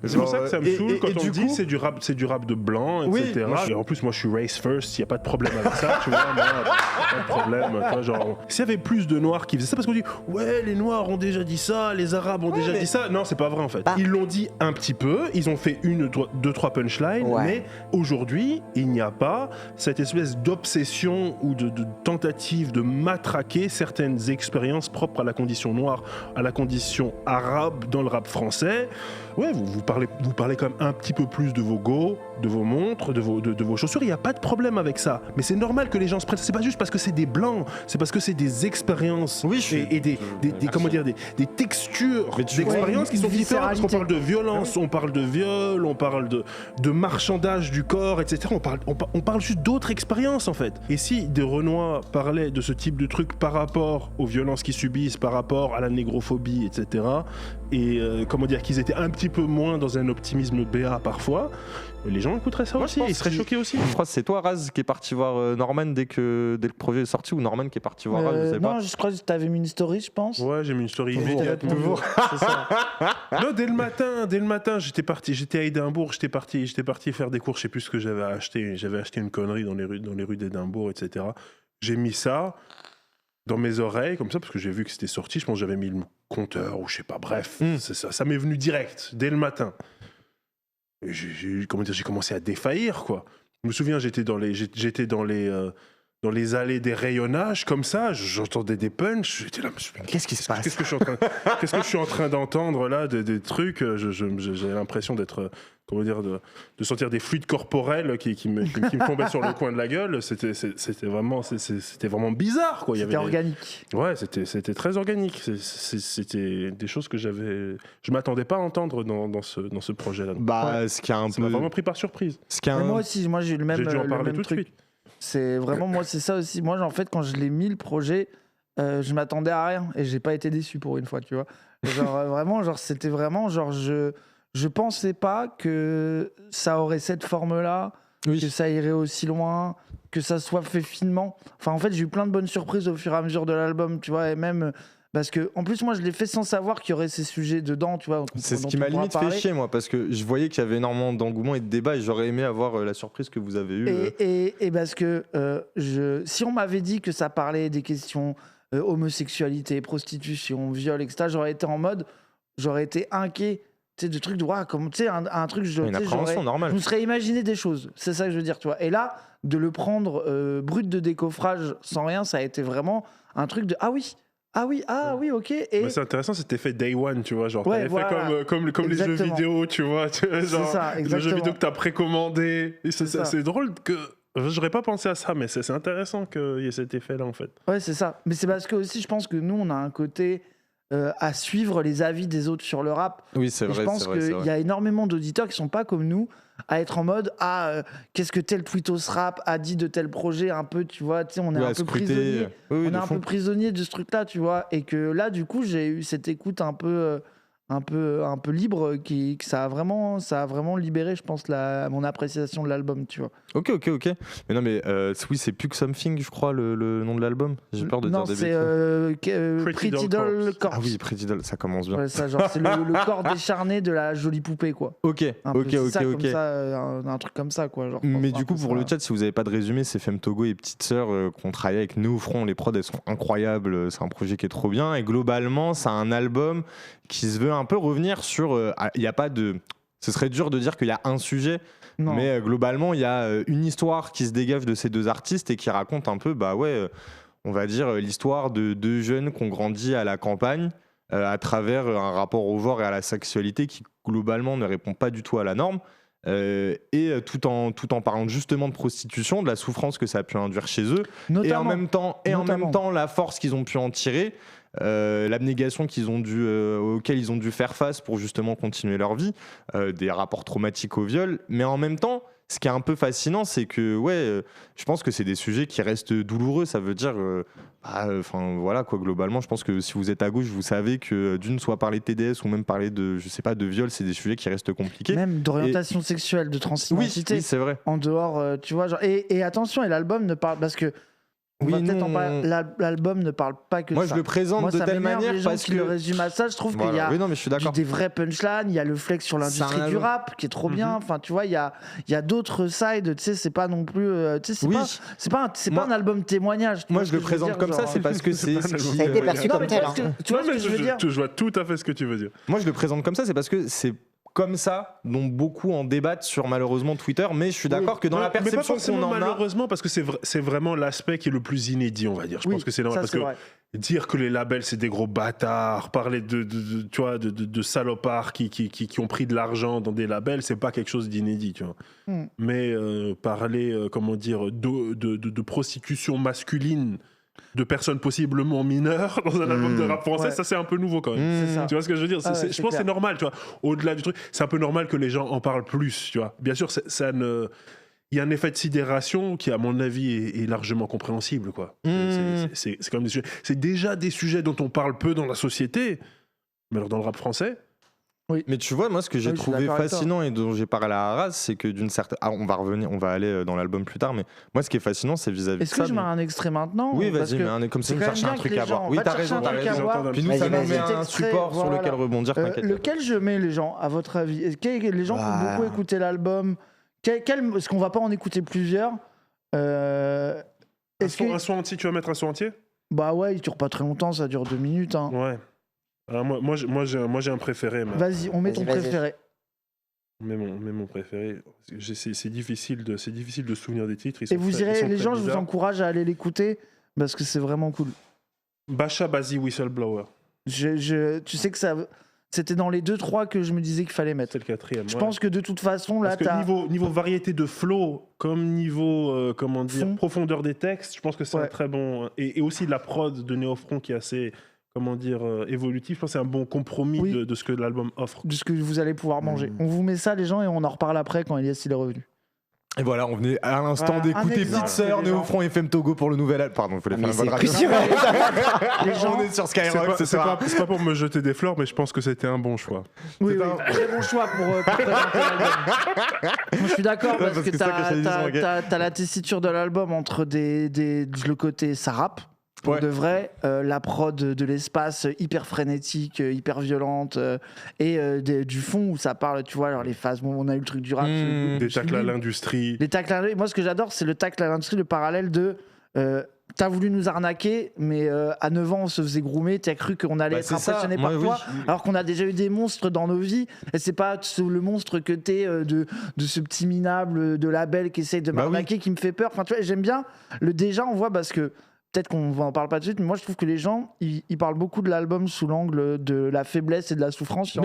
C'est pour ça que ça me saoule quand on me dit coup, c'est du rap de blanc, etc. Oui, et en plus, moi, je suis race first, il y a pas de problème avec ça, tu vois. Moi, pas de problème. Tu vois, genre, s'il y avait plus de noirs qui faisaient ça, parce qu'on dit ouais, les noirs ont déjà dit ça, les arabes ont déjà dit ça. Non, c'est pas vrai en fait. Ils l'ont dit un petit peu, ils ont fait deux, trois punchlines, mais aujourd'hui, il n'y a pas cette espèce d'obsession ou de tentative de matraquer certaines expériences propres à la condition noire, à la condition arabe dans le rap français. Ouais, vous parlez quand même un petit peu plus de vos go, de vos montres, de vos chaussures. Il n'y a pas de problème avec ça. Mais c'est normal que les gens se prennent. C'est pas juste parce que c'est des blancs, c'est parce que c'est des expériences et des textures d'expériences qui sont différentes. Parce qu'on parle de violence, on parle de viol, on parle de marchandage du corps, etc. On parle juste d'autres expériences en fait. Et si des Renois parlaient de ce type de trucs par rapport aux violences qu'ils subissent, par rapport à la négrophobie, etc. Et qu'ils étaient un petit peu moins dans un optimisme béat parfois, les gens écouteraient ça aussi, ils seraient choqués aussi. Je crois que c'est toi, Raz, qui est parti voir Norman dès que le projet est sorti, ou Norman qui est parti voir Raz, je sais pas. Non, je crois que t'avais mis une story, je pense. Ouais, j'ai mis une story immédiatement. C'est ça. Non, dès le matin, j'étais à Édimbourg, j'étais parti faire des cours, je sais plus ce que j'avais acheté une connerie dans les rues d'Édimbourg, etc. J'ai mis ça dans mes oreilles, comme ça, parce que j'ai vu que c'était sorti, je pense que j'avais mis le compteur, ou je sais pas, bref, c'est ça m'est venu direct, dès le matin. Et j'ai commencé à défaillir, quoi. Je me souviens, j'étais dans les allées des rayonnages, comme ça, j'entendais des punchs, j'étais là, qu'est-ce qui se passe ? Qu'est-ce que je suis en train d'entendre, là, des trucs, j'ai l'impression d'être... de sentir des fluides corporels qui me tombaient sur le coin de la gueule. C'était vraiment bizarre, quoi. C'était organique. Ouais, c'était très organique. C'était des choses que je m'attendais pas à entendre dans ce projet-là. Ça m'a vraiment pris par surprise. Moi aussi, j'ai eu le même, j'ai dû en parler tout de truc. suite. C'est vraiment, moi, c'est ça aussi. Moi, en fait, quand je l'ai mis, le projet, je m'attendais à rien et j'ai pas été déçu pour une fois, tu vois. Vraiment, c'était vraiment, je pensais pas que ça aurait cette forme-là, que ça irait aussi loin, que ça soit fait finement. Enfin, en fait, j'ai eu plein de bonnes surprises au fur et à mesure de l'album, tu vois, et même parce que, en plus, moi, je l'ai fait sans savoir qu'il y aurait ces sujets dedans, tu vois. C'est ce qui m'a limite fait chier, moi, parce que je voyais qu'il y avait énormément d'engouement et de débat, et j'aurais aimé avoir la surprise que vous avez eue. Et parce que si on m'avait dit que ça parlait des questions homosexualité, prostitution, viol, etc., j'aurais été inquiet. Tu sais, de trucs de comme tu sais, un truc, une appréhension normale. Je me serais imaginé des choses, c'est ça que je veux dire, tu vois. Et là, de le prendre brut de décoffrage sans rien, ça a été vraiment un truc de ah oui, ok. Et mais c'est intéressant, c'était fait day one, tu vois, genre t'avais fait comme les jeux vidéo, tu vois, genre ça, le jeu vidéo que t'as précommandé. Et c'est drôle que j'aurais pas pensé à ça, mais c'est intéressant qu'il y ait cet effet-là en fait. Ouais, c'est ça. Mais c'est parce que aussi, je pense que nous, on a un côté à suivre les avis des autres sur le rap. Oui, c'est vrai. Je pense qu'il y a énormément d'auditeurs qui sont pas comme nous, à être en mode qu'est-ce que tel tweetos rap a dit de tel projet, un peu, tu vois, on est un peu prisonnier. On est un peu prisonnier de ce truc-là, tu vois. Et que là, du coup, j'ai eu cette écoute un peu libre que ça a vraiment libéré, je pense, mon appréciation de l'album, tu vois. Ok. Mais non, mais oui, c'est Puke Something, je crois, le nom de l'album. J'ai peur de dire des bêtises. Non, c'est Pretty Doll Corpse. Ah oui, Pretty Doll, ça commence bien. Ouais, ça, genre, c'est le corps décharné de la jolie poupée, quoi. Ok. Un truc comme ça, quoi. Genre, mais du coup, pour le chat, si vous n'avez pas de résumé, c'est Femme Togo et Petite Sœur qu'on travaille avec nous au front. Les prods, elles sont incroyables. C'est un projet qui est trop bien. Et globalement, c'est un album qui se veut un peu revenir sur... Il n'y a pas de... Ce serait dur de dire qu'il y a un sujet, mais globalement, il y a une histoire qui se dégage de ces deux artistes et qui raconte un peu, on va dire, l'histoire de deux jeunes qui ont grandi à la campagne à travers un rapport au genre et à la sexualité qui, globalement, ne répond pas du tout à la norme. Et tout en parlant justement de prostitution, de la souffrance que ça a pu induire chez eux, et en même temps la force qu'ils ont pu en tirer, l'abnégation auquel ils ont dû faire face pour justement continuer leur vie, des rapports traumatiques au viol, mais en même temps, ce qui est un peu fascinant, c'est que je pense que c'est des sujets qui restent douloureux. Ça veut dire, voilà quoi. Globalement, je pense que si vous êtes à gauche, vous savez que soit parler de TDS ou même parler de, je sais pas, de viol, c'est des sujets qui restent compliqués. Même d'orientation sexuelle, de transidentité. Oui, c'est vrai. En dehors, tu vois, genre, et attention, et l'album ne parle parce que On va peut-être en parler. L'album ne parle pas que de ça. Moi, je le présente de telle manière les gens parce qui que le résument à ça. Je trouve qu'il y a oui, non, mais je suis d'accord. des vrais punchlines, il y a le flex sur l'industrie du rap qui est trop bien. Enfin, tu vois, il y a d'autres sides. Tu sais, c'est pas non plus. Tu sais, c'est pas un album témoignage. Moi, je le présente comme ça, c'est parce que c'est. Ça a été perçu comme tel. Tu vois ce que je veux dire ? Je vois tout à fait ce que tu veux dire. Moi, je le présente comme ça, c'est parce que c'est comme ça, dont beaucoup en débattent sur malheureusement Twitter, mais je suis d'accord que dans la perception qu'on en a... Malheureusement, parce que c'est vraiment l'aspect qui est le plus inédit, on va dire. Je pense que c'est normal, parce que dire que les labels, c'est des gros bâtards, parler tu vois, de salopards qui ont pris de l'argent dans des labels, c'est pas quelque chose d'inédit, tu vois. Mais parler, comment dire, de prostitution masculine de personnes possiblement mineures dans un album de rap français, ça c'est un peu nouveau quand même. Tu vois ce que je veux dire ? Je pense que c'est normal, tu vois. Au-delà du truc, c'est un peu normal que les gens en parlent plus, tu vois. Bien sûr, il y a un effet de sidération qui, à mon avis, est largement compréhensible, quoi. C'est comme des sujets. C'est déjà des sujets dont on parle peu dans la société, mais alors dans le rap français. Oui. Mais tu vois, moi, ce que j'ai trouvé fascinant et dont j'ai parlé à Arras, c'est que d'une certaine. Ah, on va aller dans l'album plus tard, mais moi, ce qui est fascinant, c'est vis-à-vis de ça. Est-ce que je mets un extrait maintenant ? Oui, vas-y, mais comme ça, nous chercher un truc à voir. Oui, t'as raison. Puis nous, ça nous met un support sur lequel rebondir. Lequel je mets, les gens, à votre avis ? Les gens qui ont beaucoup écouté l'album, est-ce qu'on va pas en écouter plusieurs ? Un son entier, tu vas mettre un son entier ? Bah ouais, il dure pas très longtemps, ça dure 2 minutes. Ouais. Moi, j'ai un préféré. Vas-y, on met ton préféré. On met mon préféré. C'est difficile de se souvenir des titres. Et vous irez, les gens, je vous encourage à aller l'écouter parce que c'est vraiment cool. Bacha Bazi Whistleblower. Tu sais que c'était dans les 2-3 que je me disais qu'il fallait mettre. C'est le 4e. Je pense que de toute façon, là, niveau variété de flow, comme niveau profondeur des textes, je pense que c'est un très bon. Et aussi la prod de Néofront qui est assez. Évolutif, je pense que c'est un bon compromis de ce que l'album offre. De ce que vous allez pouvoir manger. On vous met ça, les gens, et on en reparle après quand Elias il est revenu. Et voilà, on venait à l'instant d'écouter Petite Sœur, Néofront et FM Togo pour le nouvel album. Pardon, il fallait faire une bonne radio. Les gens, on est sur Skyrock. C'est pas pour me jeter des fleurs, mais je pense que c'était un bon choix. Oui, très bon choix pour présenter l'album. Je suis d'accord parce que t'as la tessiture de l'album entre le côté ça rappe. Pour de vrai, la prod de l'espace hyper frénétique, hyper violente, et du fond où ça parle, tu vois, alors les phases, on a eu le truc du rap. Des tacles à l'industrie. Moi, ce que j'adore, c'est le tacle à l'industrie, le parallèle de t'as voulu nous arnaquer, mais à 9 ans, on se faisait groomer, t'as cru qu'on allait être impressionné par toi, alors qu'on a déjà eu des monstres dans nos vies, et c'est pas le monstre que t'es de ce petit minable de label qui essaye de m'arnaquer qui me fait peur. Enfin, tu vois, j'aime bien le déjà, on voit, parce que peut-être qu'on en parle pas tout de suite, mais moi je trouve que les gens ils parlent beaucoup de l'album sous l'angle de la faiblesse et de la souffrance.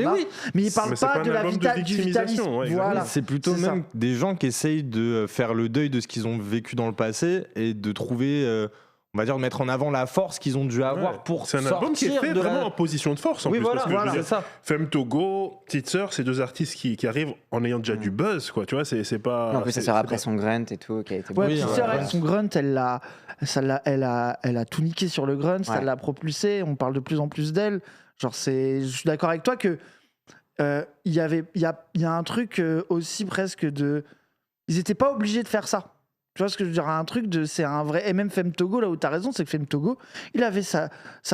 Mais ils parlent pas de la vitalisme. Voilà. C'est plutôt même des gens qui essayent de faire le deuil de ce qu'ils ont vécu dans le passé et de trouver. On va dire de mettre en avant la force qu'ils ont dû avoir pour sortir. C'est un album qui est fait vraiment en position de force en plus. Parce que ça. Femme Togo, Petite Sœur, c'est 2 artistes qui arrivent en ayant déjà du buzz, quoi. Tu vois, c'est pas. En plus, ça sort après son grunt et tout, qui a été. Petite Sœur, avec son grunt, elle a tout niqué sur le grunt, ça l'a propulsé. On parle de plus en plus d'elle. Genre, je suis d'accord avec toi que il y a un truc aussi presque de. Ils étaient pas obligés de faire ça. Tu vois ce que je veux dire, c'est un vrai. Et même Femme Togo, là où t'as raison, c'est que Femme Togo, il avait sa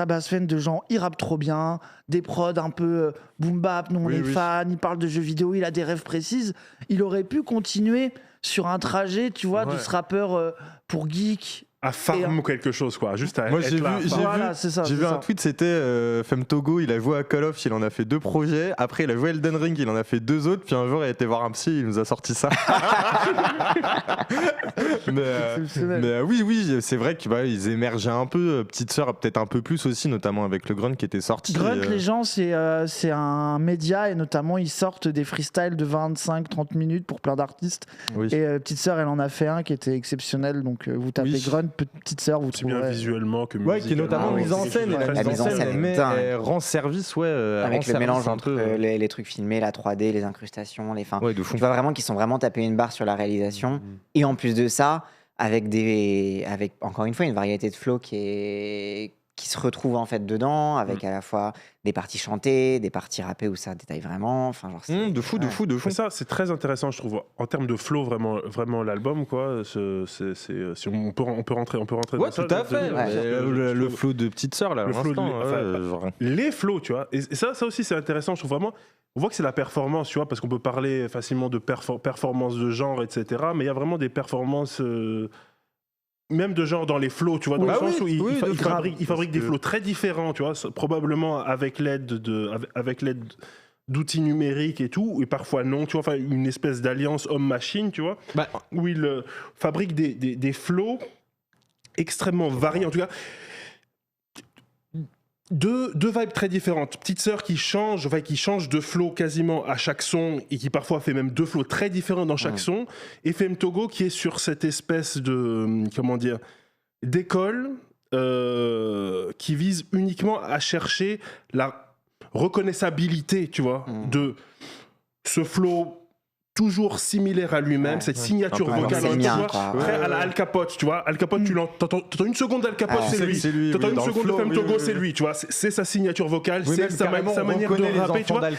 base fan de gens, il rappe trop bien, des prods un peu boom bap, nous on est fans, il parle de jeux vidéo, il a des rêves précises. Il aurait pu continuer sur un trajet, tu vois, de ce rappeur pour geek. À farm ou quelque chose, quoi. Juste à Moi, être j'ai vu un tweet, c'était Femme Togo, il a joué à Call of, il en a fait 2 projets. Après, il a joué à Elden Ring, il en a fait 2 autres. Puis un jour, il a été voir un psy, il nous a sorti ça. mais oui, c'est vrai qu'ils émergeaient un peu. Petite Sœur, peut-être un peu plus aussi, notamment avec le Grunt qui était sorti. Grunt, les gens, c'est un média et notamment, ils sortent des freestyles de 25-30 minutes pour plein d'artistes. Oui. Et Petite Sœur, elle en a fait un qui était exceptionnel. Donc, vous tapez Grunt, Petite Sœur, vous trouverez. Bien visuellement que musicalement. Qui est notamment mise en scène. La mise en scène, mais elle rend service, avec le mélange entre les trucs filmés, la 3D, les incrustations, les fins. Tu vois vraiment qu'ils sont vraiment tapés une barre sur la réalisation. Et en plus de ça, avec encore une fois une variété de flow qui qui se retrouvent en fait dedans, avec à la fois des parties chantées, des parties rappées où ça détaille vraiment. Enfin, genre, de fou. Ça, c'est très intéressant, je trouve. En termes de flow, vraiment l'album, quoi. Si on peut rentrer dans ça. Tout à fait. Le flow de Petite Sœur, là, les flows, tu vois. Et ça aussi, c'est intéressant, je trouve vraiment. On voit que c'est la performance, tu vois, parce qu'on peut parler facilement de performance de genre, etc. Mais il y a vraiment des performances. Même de genre dans les flows, tu vois, dans le sens où il fabrique des flows très différents, tu vois, probablement avec l'aide d'outils numériques et tout, et parfois non, tu vois, enfin une espèce d'alliance homme-machine, tu vois, où il fabrique des flows extrêmement variés, en tout cas. Deux vibes très différentes. Petite Sœur qui change de flow quasiment à chaque son et qui parfois fait même 2 flows très différents dans chaque son. Et Femme Togo qui est sur cette espèce de d'école qui vise uniquement à chercher la reconnaissabilité, tu vois, de ce flow toujours similaire à lui-même, cette signature vocale très à la Al Capote, tu vois. Al Capote, t'entends une seconde d'Al Capote, c'est lui. T'entends une seconde de Femme Togo, c'est lui, tu vois. C'est sa signature vocale, c'est sa manière de rapper, tu vois.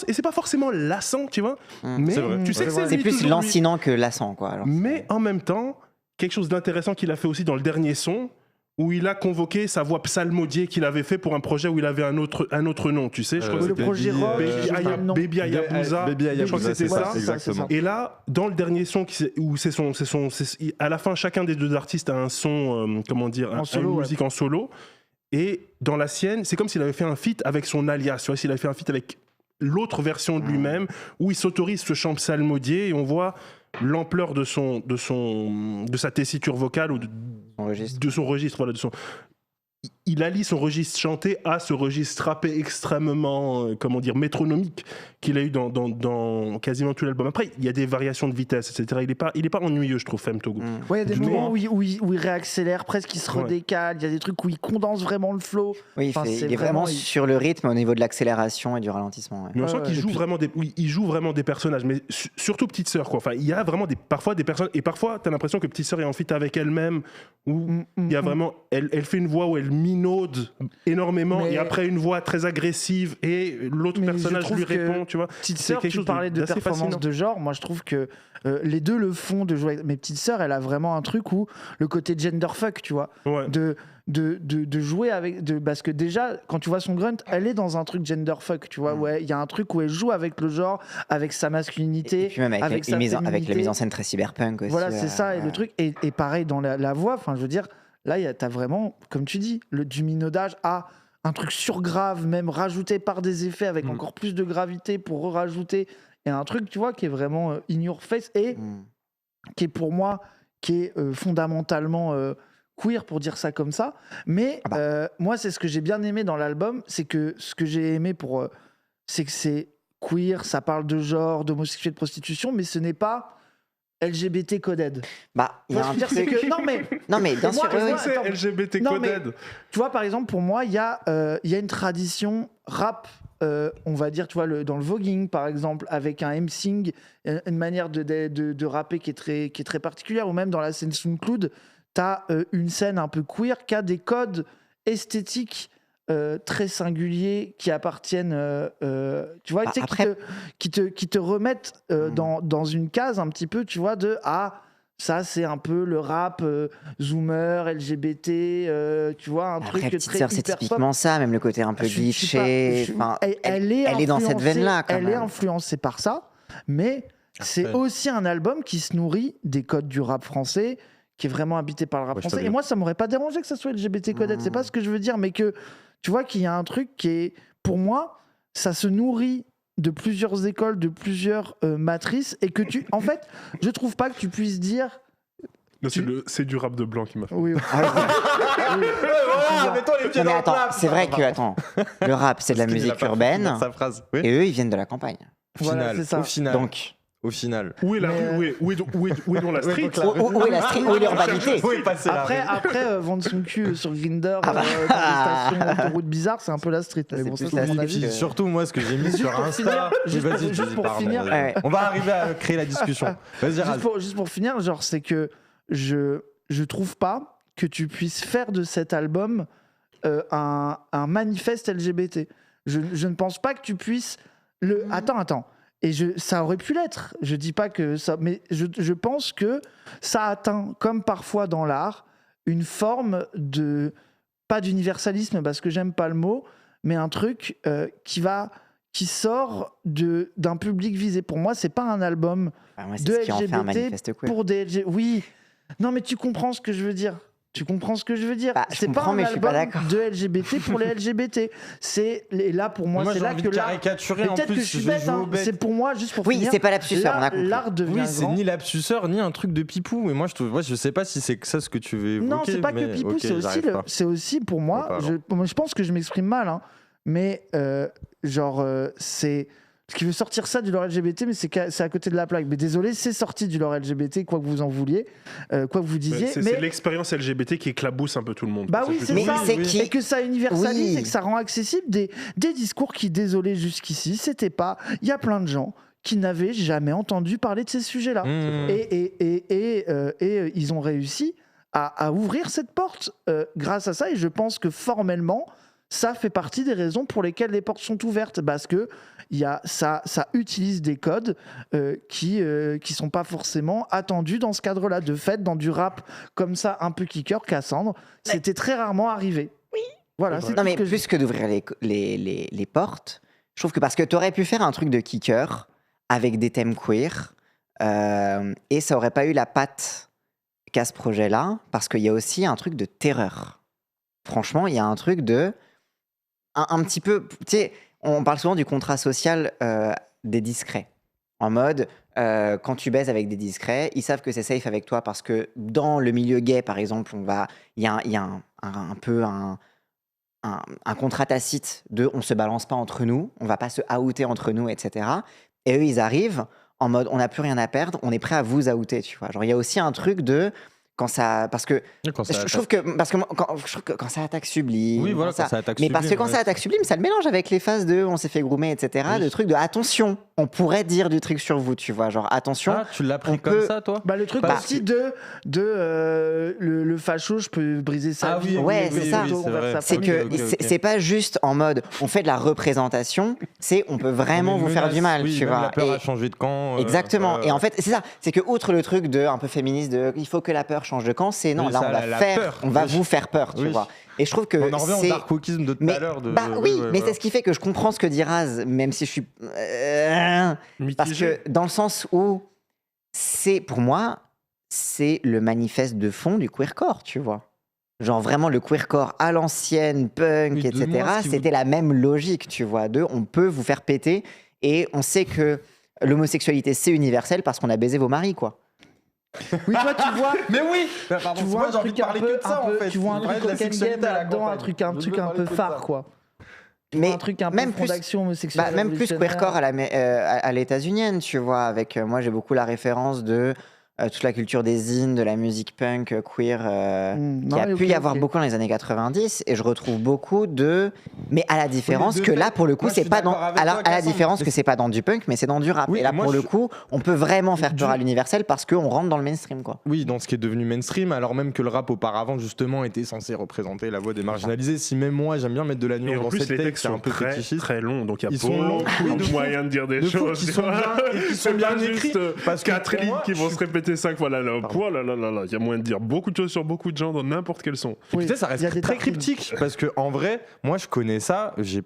Et c'est pas forcément lassant, tu vois. Mais tu sais que c'est plus lancinant que lassant, quoi. Mais en même temps, quelque chose d'intéressant qu'il a fait aussi dans le dernier son, où il a convoqué sa voix psalmodiée qu'il avait fait pour un projet où il avait un autre nom, tu sais, je crois que le projet Baby Ayabusa, je crois que c'était ça. Exactement. Et là, dans le dernier son, où à la fin, chacun des 2 artistes a un son, une musique en solo, et dans la sienne, c'est comme s'il avait fait un feat avec son alias, tu vois, s'il avait fait un feat avec l'autre version de lui-même, où il s'autorise ce chant psalmodié, et on voit l'ampleur de sa tessiture vocale ou de son registre, voilà, il allie son registre chanté à ce registre rappé extrêmement métronomique qu'il a eu dans quasiment tout l'album. Après, il y a des variations de vitesse, etc. Il est pas ennuyeux, je trouve, Femme Togo. Ouais, il y a des moments où il réaccélère, presque il se redécale. Il y a des trucs où il condense vraiment le flow. Oui, il est vraiment sur le rythme au niveau de l'accélération et du ralentissement. Mais on sent qu'il joue vraiment des personnages, mais surtout Petite Sœur, quoi. Enfin, il y a vraiment parfois des personnes, et parfois t'as l'impression que Petite Sœur est en feat avec elle-même, où il y a vraiment, elle fait une voix où elle minaude énormément, et après une voix très agressive, et l'autre personnage lui répond, tu vois. Petite Sœur, tu parlais de performance de genre, moi je trouve que les deux le font de jouer. Mais Petite Sœur, elle a vraiment un truc où le côté genderfuck, tu vois, de jouer avec, parce que déjà quand tu vois son grunt, elle est dans un truc genderfuck, tu vois, il y a un truc où elle joue avec le genre, avec sa masculinité, et puis même avec la mise en scène très cyberpunk aussi. Voilà, c'est ça, et le truc, et pareil dans la voix, enfin je veux dire, là t'as vraiment, comme tu dis, du minaudage à un truc surgrave, même rajouté par des effets avec encore plus de gravité pour rajouter, et un truc, tu vois, qui est vraiment in your face, et qui est pour moi, qui est fondamentalement queer, pour dire ça comme ça. Mais moi, c'est ce que j'ai bien aimé dans l'album, c'est que ce que j'ai aimé c'est que c'est queer, ça parle de genre, d'homosexualité, de prostitution, mais ce n'est pas LGBT coded. Il y a un truc... Non mais bien sûr, c'est LGBT coded. Tu vois, par exemple, pour moi, il y a une tradition rap, on va dire, tu vois, dans le voguing, par exemple, avec un emcing, une manière de rapper qui est très particulière, ou même dans la scène SoundCloud, t'as une scène un peu queer qui a des codes esthétiques très singuliers qui appartiennent, tu vois, qui te remettent dans une case un petit peu, tu vois, ça c'est un peu le rap zoomer, LGBT, tu vois, un truc très Petite Sœur, c'est typiquement ça, même le côté un peu glitché. Elle est dans cette veine-là, quand même. Elle est influencée par ça, mais c'est aussi un album qui se nourrit des codes du rap français, qui est vraiment habité par le rap français. Et moi, ça m'aurait pas dérangé que ça soit LGBT coded. C'est pas ce que je veux dire, mais que tu vois qu'il y a un truc qui est, pour moi, ça se nourrit de plusieurs écoles, de plusieurs matrices, et que en fait, je trouve pas que tu puisses dire. C'est du rap de blanc qui m'a fait. Oui. Mais attends, c'est vrai que le rap, c'est de la musique urbaine, et eux, ils viennent de la campagne. Au final. Donc. Au final. Où est la rue ? Où est donc la street ? Où est la street ? Où est l'urbanité ? Après, vendre son cul sur Grindr, dans des stations d'autoroute bizarres, c'est un peu la street. Mais bon, ça, c'est mon avis. Surtout, moi, ce que j'ai mis sur Insta. Juste pour finir. On va arriver à créer la discussion. Vas-y, Raz. Juste pour finir, genre, c'est que je trouve pas que tu puisses faire de cet album un manifeste LGBT. Je ne pense pas que tu puisses Attends. Et ça aurait pu l'être. Je dis pas que ça, mais je pense que ça atteint, comme parfois dans l'art, une forme de pas d'universalisme parce que j'aime pas le mot, mais un truc qui sort d'un public visé. Pour moi, c'est pas un album de LGBT pour des LGBT. Oui. Non, mais tu comprends ce que je veux dire. C'est pas un album de LGBT pour les LGBT. Et là, pour moi, c'est là que l'art. Peut-être que je suis bête. C'est pour moi, juste pour finir. Oui, c'est pas lapsuseur. L'art devient grand. Oui, c'est ni lapsuseur ni un truc de pipou. Et moi, je sais pas si c'est ça ce que tu veux évoquer. Non, c'est pas que pipou. C'est aussi pour moi. Je pense que je m'exprime mal, mais c'est. Parce qu'il veut sortir ça du lore LGBT, mais c'est à côté de la plaque. Mais désolé, c'est sorti du lore LGBT, quoi que vous en vouliez, quoi que vous disiez. C'est l'expérience LGBT qui éclabousse un peu tout le monde. Bah oui, c'est ça. Et que ça universalise et que ça rend accessible des discours qui, désolé, jusqu'ici, c'était pas. Il y a plein de gens qui n'avaient jamais entendu parler de ces sujets-là. Et ils ont réussi à ouvrir cette porte grâce à ça. Et je pense que formellement, ça fait partie des raisons pour lesquelles les portes sont ouvertes, parce que ça utilise des codes qui sont pas forcément attendus dans ce cadre-là. De fait, dans du rap comme ça, un peu kicker, Cassandre, c'était très rarement arrivé. Oui. Voilà. Non, mais plus que d'ouvrir les portes, je trouve que parce que tu aurais pu faire un truc de kicker avec des thèmes queer et ça aurait pas eu la patte qu'a ce projet-là, parce qu'il y a aussi un truc de terreur. Franchement, il y a un truc de un petit peu, tu sais, on parle souvent du contrat social des discrets. En mode, quand tu baises avec des discrets, ils savent que c'est safe avec toi parce que dans le milieu gay, par exemple, il y a un peu un contrat tacite de on se balance pas entre nous, on va pas se outer entre nous, etc. Et eux, ils arrivent en mode on n'a plus rien à perdre, on est prêt à vous outer, tu vois. Genre, il y a aussi un truc de quand ça, parce que je trouve que quand ça attaque Sublime, oui, voilà, quand ça attaque mais Sublime, parce que quand ça attaque Sublime, ça le mélange avec les phases de on s'est fait groomer, etc. Oui. De trucs de attention, on pourrait dire du truc sur vous, tu vois, genre attention. Ah, tu l'as pris comme ça, toi? Le truc aussi le facho, je peux briser sa vie. Ouais, c'est ça. C'est que c'est pas juste en mode on fait de la représentation, c'est on peut vraiment vous faire du mal, tu vois. La peur a changé de camp. Exactement. Et en fait, c'est ça. C'est que outre le truc de un peu féministe de il faut que la peur change de camp, c'est non, là on va vous faire peur, tu vois. Et je trouve que on en revient au dark wokisme de tout à l'heure. Mais c'est ce qui fait que je comprends ce que dit Raz, même si je suis parce que dans le sens où c'est pour moi c'est le manifeste de fond du queercore, tu vois. Genre vraiment le queercore à l'ancienne, punk, etc. C'était la même logique, tu vois. On peut vous faire péter et on sait que l'homosexualité c'est universel parce qu'on a baisé vos maris, quoi. Oui, toi tu vois. Mais oui. Tu vois un truc un peu, tu vois un truc game là-dedans, un truc un peu phare, quoi. Mais un truc un peu fondation homosexuelle. Même plus queercore à l'états-unienne, tu vois. Avec moi, j'ai beaucoup la référence de toute la culture des zines, de la musique punk queer qui a pu y avoir beaucoup dans les années 90, et je retrouve beaucoup mais à la différence que là pour le coup c'est pas dans que c'est pas dans du punk mais c'est dans du rap, et là pour le coup on peut vraiment faire peur à l'universel parce qu'on rentre dans le mainstream, quoi. Oui, dans ce qui est devenu mainstream, alors même que le rap auparavant justement était censé représenter la voix des marginalisés. Si même moi j'aime bien mettre de la nuance dans cette texte, c'est un peu très long, donc il y a pas moyen de dire des choses qui sont bien écrits, parce que 4 lignes qui vont se répéter 5 fois, il y a moyen de dire beaucoup de choses sur beaucoup de gens dans n'importe quel son. Oui. Tu sais, ça reste très cryptique parce que en vrai, moi je connais ça, j'ai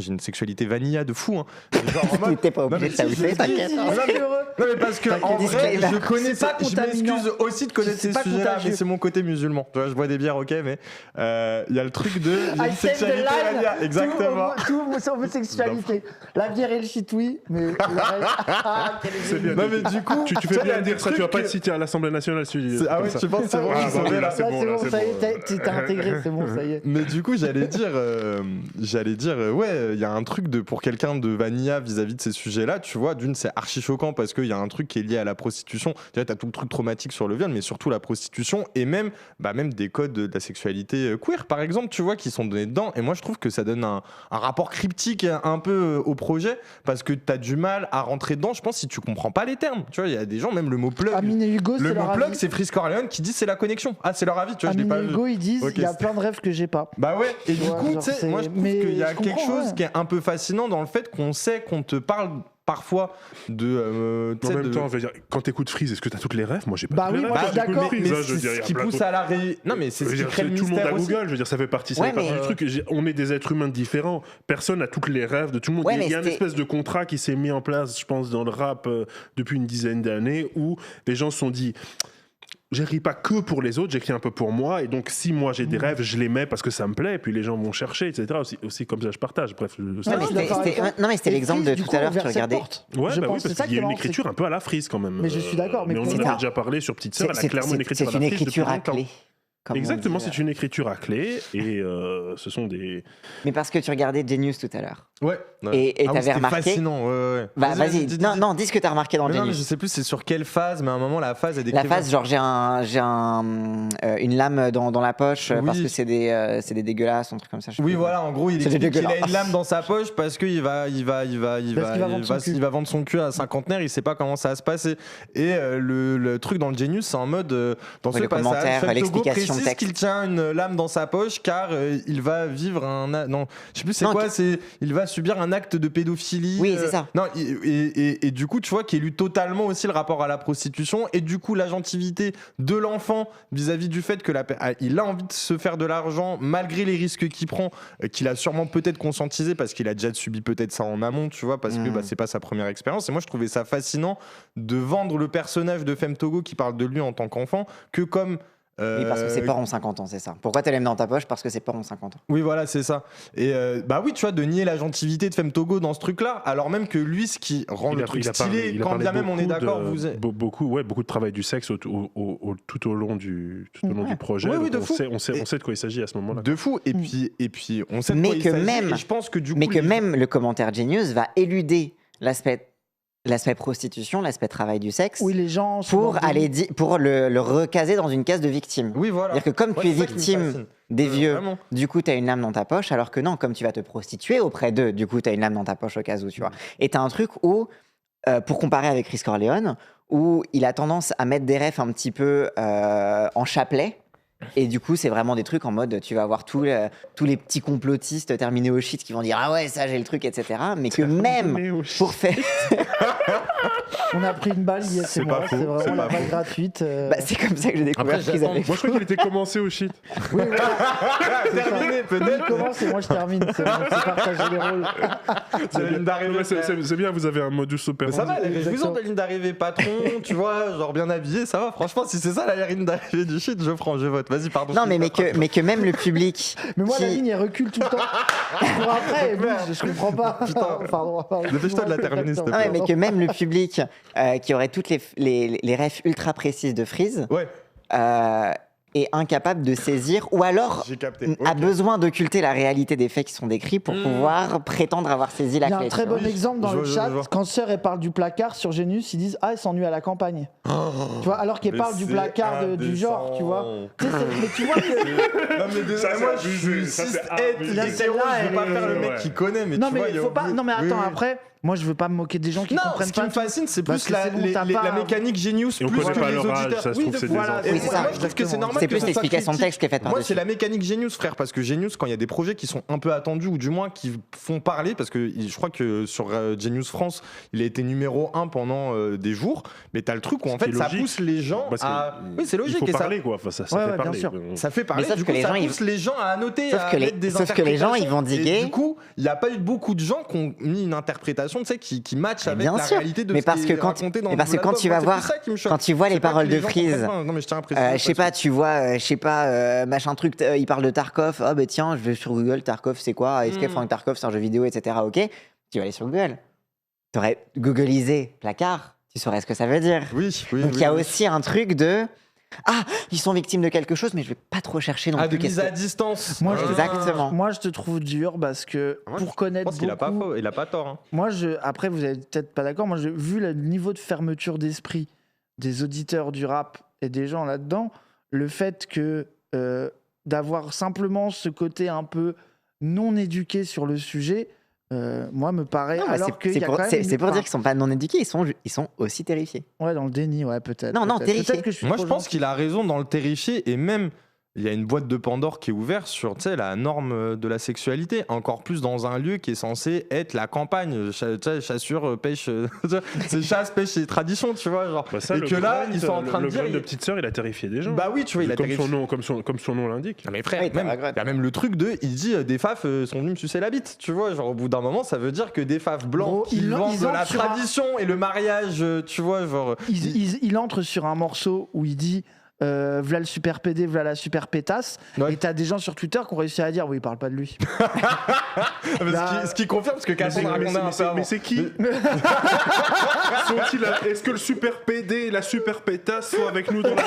une sexualité vanilla de fou, hein. Genre, t'es pas obligé de t'avouer, t'inquiète. Non mais parce que en vrai, je connais ça, je m'excuse aussi de connaître ces sujets-là, mais c'est mon côté musulman. Tu vois, je bois des bières, ok, mais il y a le truc de une sexualité vanilla, exactement. Tout homosexualité. La bière et le shit, oui, mais c'est bien. Mais du coup, tu fais bien dire ça, tu vas pas te citer à l'Assemblée nationale. Ah ouais, tu penses c'est bon? C'est bon, ça y est, t'es intégré, c'est bon, ça y est. Mais du coup, j'allais dire, ouais, il y a un truc pour quelqu'un de vanilla vis-à-vis de ces sujets-là, tu vois, d'une, c'est archi choquant parce qu'il y a un truc qui est lié à la prostitution. Tu vois, t'as tout le truc traumatique sur le viol, mais surtout la prostitution et même des codes de la sexualité queer, par exemple, tu vois, qui sont donnés dedans. Et moi, je trouve que ça donne un rapport cryptique un peu au projet parce que t'as du mal à rentrer dedans, je pense, si tu comprends pas les terme. Tu vois, il y a des gens, même le mot plug. Amine et Hugo, c'est Le leur mot plug, avis. c'est Freeze Corleone qui dit c'est la connexion. Ah, c'est leur avis, tu vois, je l'ai Amine pas et vu. Hugo, ils disent Ok, il y a c'est- plein de rêves que j'ai pas. Bah ouais, et du Ouais, coup, genre, tu sais, c'est- moi je trouve mais qu'il y a je quelque comprends, chose ouais. qui est un peu fascinant dans le fait qu'on sait qu'on te parle parfois de. tu En sais, même de- temps, je veux dire, quand t'écoutes Freeze, est-ce que t'as toutes les rêves? Moi, j'ai pas Bah toutes oui, les moi, rêves. je suis J'écoute d'accord. Freeze, Mais hein, je veux c'est dire, il y ce a qui plein de pousse à la Non, mais c'est Je ce veux qui dire, crée le tout le monde mystère a aussi. Google, je veux dire, ça fait partie Ouais, du mais- truc. On est des êtres humains différents. Personne n'a toutes les rêves de tout le monde. Ouais, Il y a mais une c'était- espèce de contrat qui s'est mis en place, je pense, dans le rap depuis une dizaine d'années où les gens se sont dit. J'écris pas que pour les autres, j'écris un peu pour moi. Et donc, si moi j'ai des rêves, je les mets parce que ça me plaît. Et puis les gens vont chercher, etc. Aussi comme ça, je partage. Bref, Non, mais je suis d'accord avec toi. non, mais c'était Et l'exemple Freeze, de du tout coup, à l'heure, ouvert tu cette regardais. porte. Ouais, Je bah oui, pense, c'est parce ça qu'il y a qui est une marrant, écriture un peu à la Freeze quand même. Mais je suis d'accord, mais on pour en moi- a déjà parlé sur Petite Sœur. Elle a clairement une écriture à la C'est une Freeze depuis écriture à longtemps. clé. comme on Exactement, dit. c'est une écriture à clé. Et ce sont des. Mais parce que tu regardais Genius tout à l'heure. Ouais. Et Ah oui, t'avais c'était remarqué. fascinant, ouais. Bah vas-y, dis, non, dis. non, dis ce que t'as remarqué dans Mais non, mais Genius. je sais plus c'est sur quelle phase, mais à un moment la phase est décrite. La phase, genre une lame dans la poche parce Oui. que c'est des dégueulasses, un truc comme ça. je sais Oui, plus. voilà, en gros, il C'est explique qu'il a dégueulasse. une lame dans sa poche parce qu'il va vendre son cul à cinquantenaire, il sait pas comment ça va se passer. Et le truc dans le Genius, c'est en mode, dans Ouais, ce le passage, commentaire, Fab Togo l'explication précise texte. qu'il tient une lame dans sa poche car il va vivre non, je sais plus c'est Non, quoi, il va subir un acte de pédophilie. Oui, c'est ça. Non, et du coup, tu vois, qui élude totalement aussi le rapport à la prostitution et du coup l'agentivité de l'enfant vis-à-vis du fait que il a envie de se faire de l'argent malgré les risques qu'il prend, qu'il a sûrement peut-être conscientisé parce qu'il a déjà subi peut-être ça en amont, tu vois, parce que c'est pas sa première expérience. Et moi, je trouvais ça fascinant de vendre le personnage de Femme Togo qui parle de lui en tant qu'enfant que comme Oui, parce que ses parents ont 50 ans, c'est ça. Pourquoi t'as l'aimes dans ta poche? Parce que ses parents ont 50 ans. Oui, voilà, c'est ça. Et bah oui, tu vois, de nier l'agentivité de Femme Togo dans ce truc-là, alors même que lui, ce qui rend le truc stylé, quand bien même on est d'accord, beaucoup de travail du sexe tout au long du projet. Oui, Donc de on fou. sait de quoi il s'agit à ce moment-là. de fou. Et puis on sait de Mais quoi il que s'agit, même- et je pense que du coup, Mais que même le commentaire Genius va éluder l'aspect prostitution, l'aspect travail du sexe, Oui, les gens sont pour dans des- pour le recaser dans une case de victime. Oui, voilà. C'est-à-dire que comme Ouais, tu es c'est ça qui me victime fascine. des vieux, Vraiment. du coup, tu as une lame dans ta poche, alors que non, comme tu vas te prostituer auprès d'eux, du coup, tu as une lame dans ta poche au cas où, tu vois. Et tu as un truc où, pour comparer avec Chris Corleone, où il a tendance à mettre des refs un petit peu en chapelet. Et du coup, c'est vraiment des trucs en mode, tu vas avoir tous les petits complotistes terminés au shit qui vont dire ah ouais, ça j'ai le truc, etc. Mais que même pour faire. On a pris une balle, yes, C'est c'est moi, pas faux, c'est c'est vraiment la pas balle faux. gratuite. Bah, c'est comme ça que j'ai découvert Après, qu'ils j'attends. avaient. Moi, je crois qu'il était commencé au shit. Oui, voilà. C'est ça. Terminé, Lui, il peut-être. commence et moi je termine. C'est bon, c'est partagé les rôles. C'est la ligne d'arrivée. Non, mais c'est bien, vous avez un modus Mais operandi. ça va, elle est Exactement. réjouissante la ligne d'arrivée, patron, tu vois, genre bien habillé, ça va. Franchement, si c'est ça la ligne d'arrivée du shit, je prends, je vote. Vas-y, pardon. Non, mais que même le public. Mais moi, la qui- ligne, elle recule tout le temps. Pour après, elle bouge, je comprends pas. Putain. Pardon. Dépêche-toi de la terminer, s'il te Non, plaît. mais que même le public qui aurait toutes les refs ultra précises de Freeze Ouais, est incapable de saisir ou alors j'ai capté. a Ok. besoin d'occulter la réalité des faits qui sont décrits pour pouvoir prétendre avoir saisi la Il y a clé. un très tu vois. bon exemple dans Je le vois, chat. je vois. Quand Sœur elle parle du placard sur Genius, ils disent ah elle s'ennuie à la campagne. Tu vois, alors qu'elle Mais parle du c'est placard du genre, tu vois. Tu sais, mais tu vois que Non, mais Ça, c'est moi, abusé, je suis ça, c'est 6 abusé. et Celle-là, je veux pas elle faire le est- mec qui connaît, mais non tu mais vois, il y a faut pas. beaucoup- Non mais attends Oui, oui. après. Moi, je veux pas me moquer des gens qui Non, comprennent ce qui pas. me fascine, c'est Parce plus que c'est bon, t'as la pas- mécanique Genius, Et on plus connaît que pas les leur âge, auditeurs. ça se Oui, trouve, de c'est fou. des voilà, enfants. Oui, c'est ça. Moi, je trouve que c'est normal C'est que plus ça soit l'explication de critique. texte qui est faite Moi, par-dessus. c'est la mécanique Genius, frère, parce que Genius, quand il y a des projets qui sont un peu attendus, ou du moins qui font parler, parce que je crois que sur Genius France, il a été numéro 1 pendant des jours, mais t'as le truc où en Ce qui fait est ça logique. pousse les gens Parce à. que Oui, c'est logique. Il et faut ça- parler, quoi. Enfin, ça Ouais, fait ouais, bien parler. sûr. Ça fait parler, Mais sauf du que coup, les ça gens, pousse les gens à annoter, Sauf à que les- mettre des sauf que les gens, ils interprétations. vont diguer. Et du coup, il n'y a pas eu beaucoup de gens qui ont mis une interprétation, tu sais, qui match avec bien la sûr. réalité de Mais ce parce qui que est quand- raconté dans mais parce que l'album. quand tu Moi, vas c'est voir- plus ça qui me choque. Quand tu vois C'est les pas que paroles de gens Freeze, comprennent pas. Non, mais je tiens à préciser je sais parce pas, tu vois, je sais pas, machin truc, il parle de Tarkov, ah bah tiens, je vais sur Google, Tarkov c'est quoi, Escape from Tarkov c'est un jeu vidéo, etc. Ok, tu vas aller sur Google. T'aurais googlisé placard, tu saurais ce que ça veut dire. que- Oui, oui. Donc oui, il y a oui. aussi un truc de ah, ils sont victimes de quelque chose, mais je vais pas trop chercher non Ah, de plus. mise à distance. Moi, je- Exactement. Moi, je te trouve dur parce que Moi, pour Je connaître pense qu'il a pas beaucoup- faux, il a pas tort. Hein. Moi, après, vous êtes peut-être pas d'accord. Moi, vu le niveau de fermeture d'esprit des auditeurs du rap et des gens là-dedans, le fait que d'avoir simplement ce côté un peu non éduqué sur le sujet, moi, me paraît. Non, alors qu'il y a quand même c'est pour dire qu'ils sont pas non éduqués, ils sont aussi terrifiés. Ouais, dans le déni, ouais, peut-être. Non, terrifiés. Peut-être que Moi, je pense qu'il a raison dans le terrifier et même. Il y a une boîte de Pandore qui est ouverte sur la norme de la sexualité, encore plus dans un lieu qui est censé être la campagne, chassure, pêche, c'est chasse, pêche et tradition, tu vois. Genre. Bah ça, et que là, ils sont en train de dire. Le de petite sœur, il a terrifié des gens. Bah oui, tu vois, il a terrifié. Comme son nom l'indique. Non mais frère, Oui, il y a même le truc il dit des faf sont venus me sucer la bite, tu vois, genre au bout d'un moment ça veut dire que des faf blancs Gros, qui vendent de la tradition et le mariage, tu vois, genre... Il entre sur un morceau où il dit v'là le super PD, v'là la super pétasse, et t'as des gens sur Twitter qui ont réussi à dire oui, il parle pas de lui. Ce qui confirme, parce que Cassandre racontait un peu avant. Mais c'est qui Est-ce que le super PD et la super pétasse sont avec nous dans la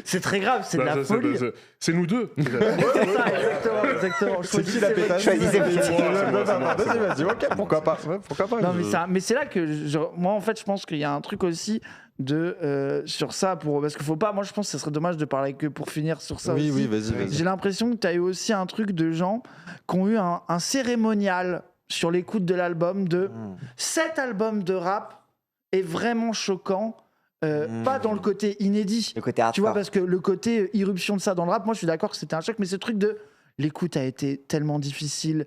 C'est très grave, c'est de la folie. C'est nous deux. C'est ça, exactement. C'est qui la pétasse? Choisissez. Vas-y, ok, pourquoi pas. Non, mais c'est là que moi en fait je pense qu'il y a un truc aussi sur ça parce qu'il faut pas, moi je pense que ce serait dommage de parler que pour finir sur ça aussi. Oui, vas-y. J'ai l'impression que tu as eu aussi un truc de gens qui ont eu un cérémonial sur l'écoute de l'album cet album de rap est vraiment choquant. Pas dans le côté inédit, le côté hardcore. Tu vois, parce que le côté irruption de ça dans le rap, moi je suis d'accord que c'était un choc, mais ce truc de l'écoute a été tellement difficile,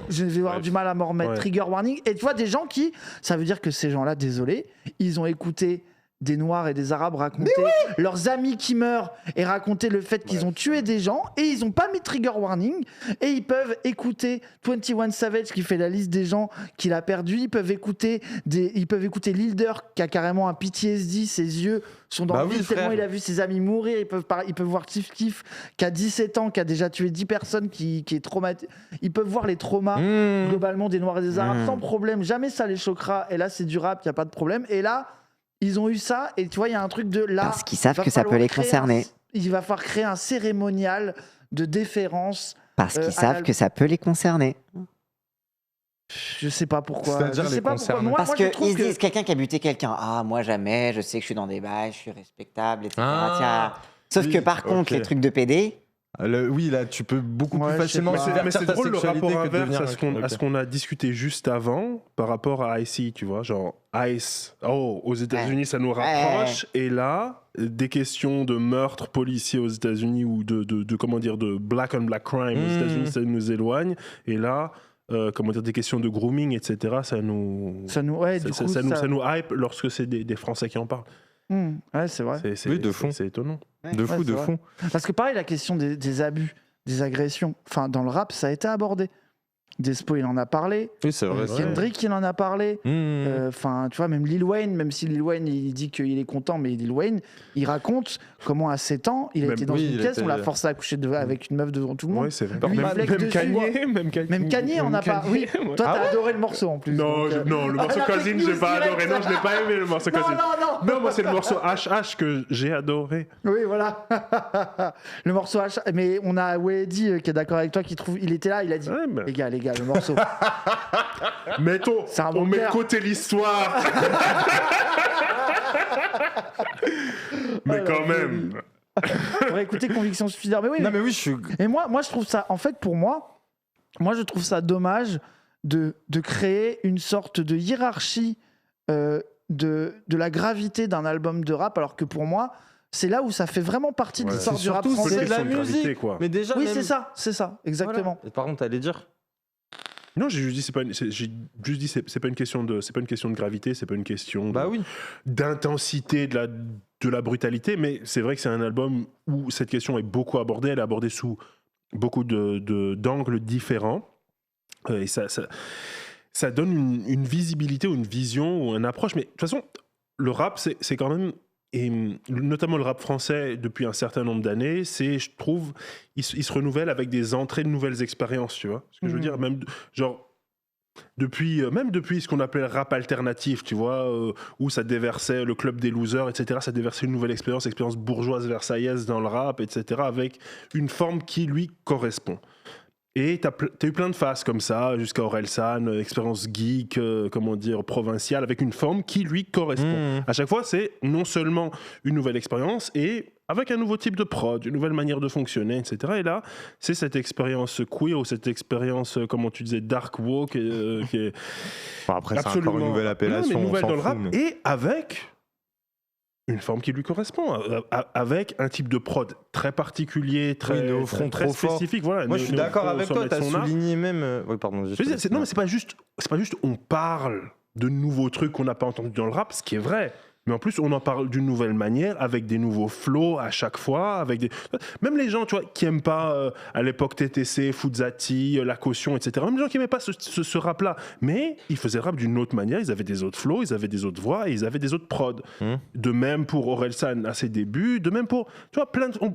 je vais avoir du mal à m'en remettre, trigger warning, et tu vois des gens qui, ça veut dire que ces gens-là, désolé, ils ont écouté des Noirs et des Arabes raconter leurs amis qui meurent et raconter le fait qu'ils ont tué des gens, et ils n'ont pas mis trigger warning, et ils peuvent écouter 21 Savage qui fait la liste des gens qu'il a perdus, ils peuvent écouter Lil Durk qui a carrément un PTSD, ses yeux sont dans le vide tellement il a vu ses amis mourir, ils peuvent voir Tif Kif qui a 17 ans, qui a déjà tué 10 personnes, qui est traumatisé, ils peuvent voir les traumas globalement des Noirs et des Arabes sans problème, jamais ça les choquera, et là c'est du rap, il n'y a pas de problème, et là ils ont eu ça, et tu vois, il y a un truc de là. Parce qu'ils savent que ça peut les concerner. Il va falloir créer un cérémonial de déférence. Parce qu'ils savent que ça peut les concerner. Je sais pas pourquoi. C'est-à-dire je sais les pas concerner. pourquoi. Parce qu'ils disent quelqu'un qui a buté quelqu'un. Ah, moi jamais, je sais que je suis dans des bails, je suis respectable, etc. Sauf que par contre, les trucs de PD. Oui, là, tu peux beaucoup plus facilement mais c'est drôle le rapport inverse à ce OK. qu'on a discuté juste avant par rapport à ICE, tu vois, genre ICE, aux États-Unis ça nous rapproche, et là des questions de meurtre policier aux États-Unis ou de comment dire, de black on black crime aux États-Unis, ça nous éloigne, et là comment dire, des questions de grooming, etc. ça nous hype lorsque c'est des Français qui en parlent. Ouais, c'est vrai. C'est étonnant. De fou. Parce que pareil, la question des abus, des agressions, enfin dans le rap, ça a été abordé. Despo, il en a parlé. Oui, c'est vrai. Kendrick, il en a parlé. Enfin, tu vois, même Lil Wayne, même si Lil Wayne, il dit qu'il est content, mais Lil Wayne, il raconte comment à 7 ans, il a été dans une pièce, on l'a forcé à coucher avec une meuf devant tout le monde. Oui, c'est vrai. Même Kanye, on a pas. Oui, toi, t'as adoré le morceau en plus. Non, le morceau Cousin, j'ai pas adoré. Non, je l'ai pas aimé, le morceau Cousin. Non, moi, c'est le morceau HH que j'ai adoré. Oui, voilà. Le morceau HH. Mais on a Weddy qui est d'accord avec toi, qui trouve. Il était là, il a dit les gars, le morceau. On met de côté l'histoire. Mais quand même. On va écouter Conviction Suicidaire. Mais oui, non, mais oui, je suis. Et moi, je trouve ça, en fait, pour moi, je trouve ça dommage de créer une sorte de hiérarchie de la gravité d'un album de rap, alors que pour moi, c'est là où ça fait vraiment partie de l'histoire du rap français. C'est de la musique, gravité, quoi. Mais déjà, oui, même... c'est ça, exactement. Voilà. Et par contre, t'allais dire. Non, j'ai juste dit c'est pas une question de gravité, c'est pas une question d'intensité de la brutalité, mais c'est vrai que c'est un album où cette question est beaucoup abordée, elle est abordée sous beaucoup d'angles différents, et ça donne une visibilité ou une vision ou une approche, mais de toute façon le rap c'est quand même, et notamment le rap français depuis un certain nombre d'années, je trouve, il se renouvelle avec des entrées de nouvelles expériences, tu vois ce que je veux dire, même genre depuis ce qu'on appelait le rap alternatif, tu vois, où ça déversait le club des losers, etc., ça déversait une nouvelle expérience bourgeoise versaillaise dans le rap, etc., avec une forme qui lui correspond. Et t'as eu plein de phases comme ça, jusqu'à Orelsan, expérience geek, provinciale, avec une forme qui lui correspond. À chaque fois, c'est non seulement une nouvelle expérience, et avec un nouveau type de prod, une nouvelle manière de fonctionner, etc. Et là, c'est cette expérience queer ou cette expérience, comment tu disais, dark walk, qui est Après, c'est absolument encore une nouvelle appellation. mais nouvelle on s'en dans le fout, rap, mais- et avec une forme qui lui correspond, avec un type de prod très particulier, très, Néo-front très trop fort. spécifique. Voilà, Moi, je suis d'accord avec toi. tu T'as souligné même. Oui, pardon. non, mais c'est pas juste on parle de nouveaux trucs qu'on n'a pas entendus dans le rap, ce qui est vrai. Mais en plus, on en parle d'une nouvelle manière, avec des nouveaux flows à chaque fois, avec des... Même les gens, tu vois, qui aiment pas, à l'époque, TTC, Fouzati, La Caution, etc. Même les gens qui aimaient pas ce rap-là. Mais ils faisaient le rap d'une autre manière, ils avaient des autres flows, ils avaient des autres voix, et ils avaient des autres prods. De même pour Orelsan à ses débuts, de même pour... Tu vois,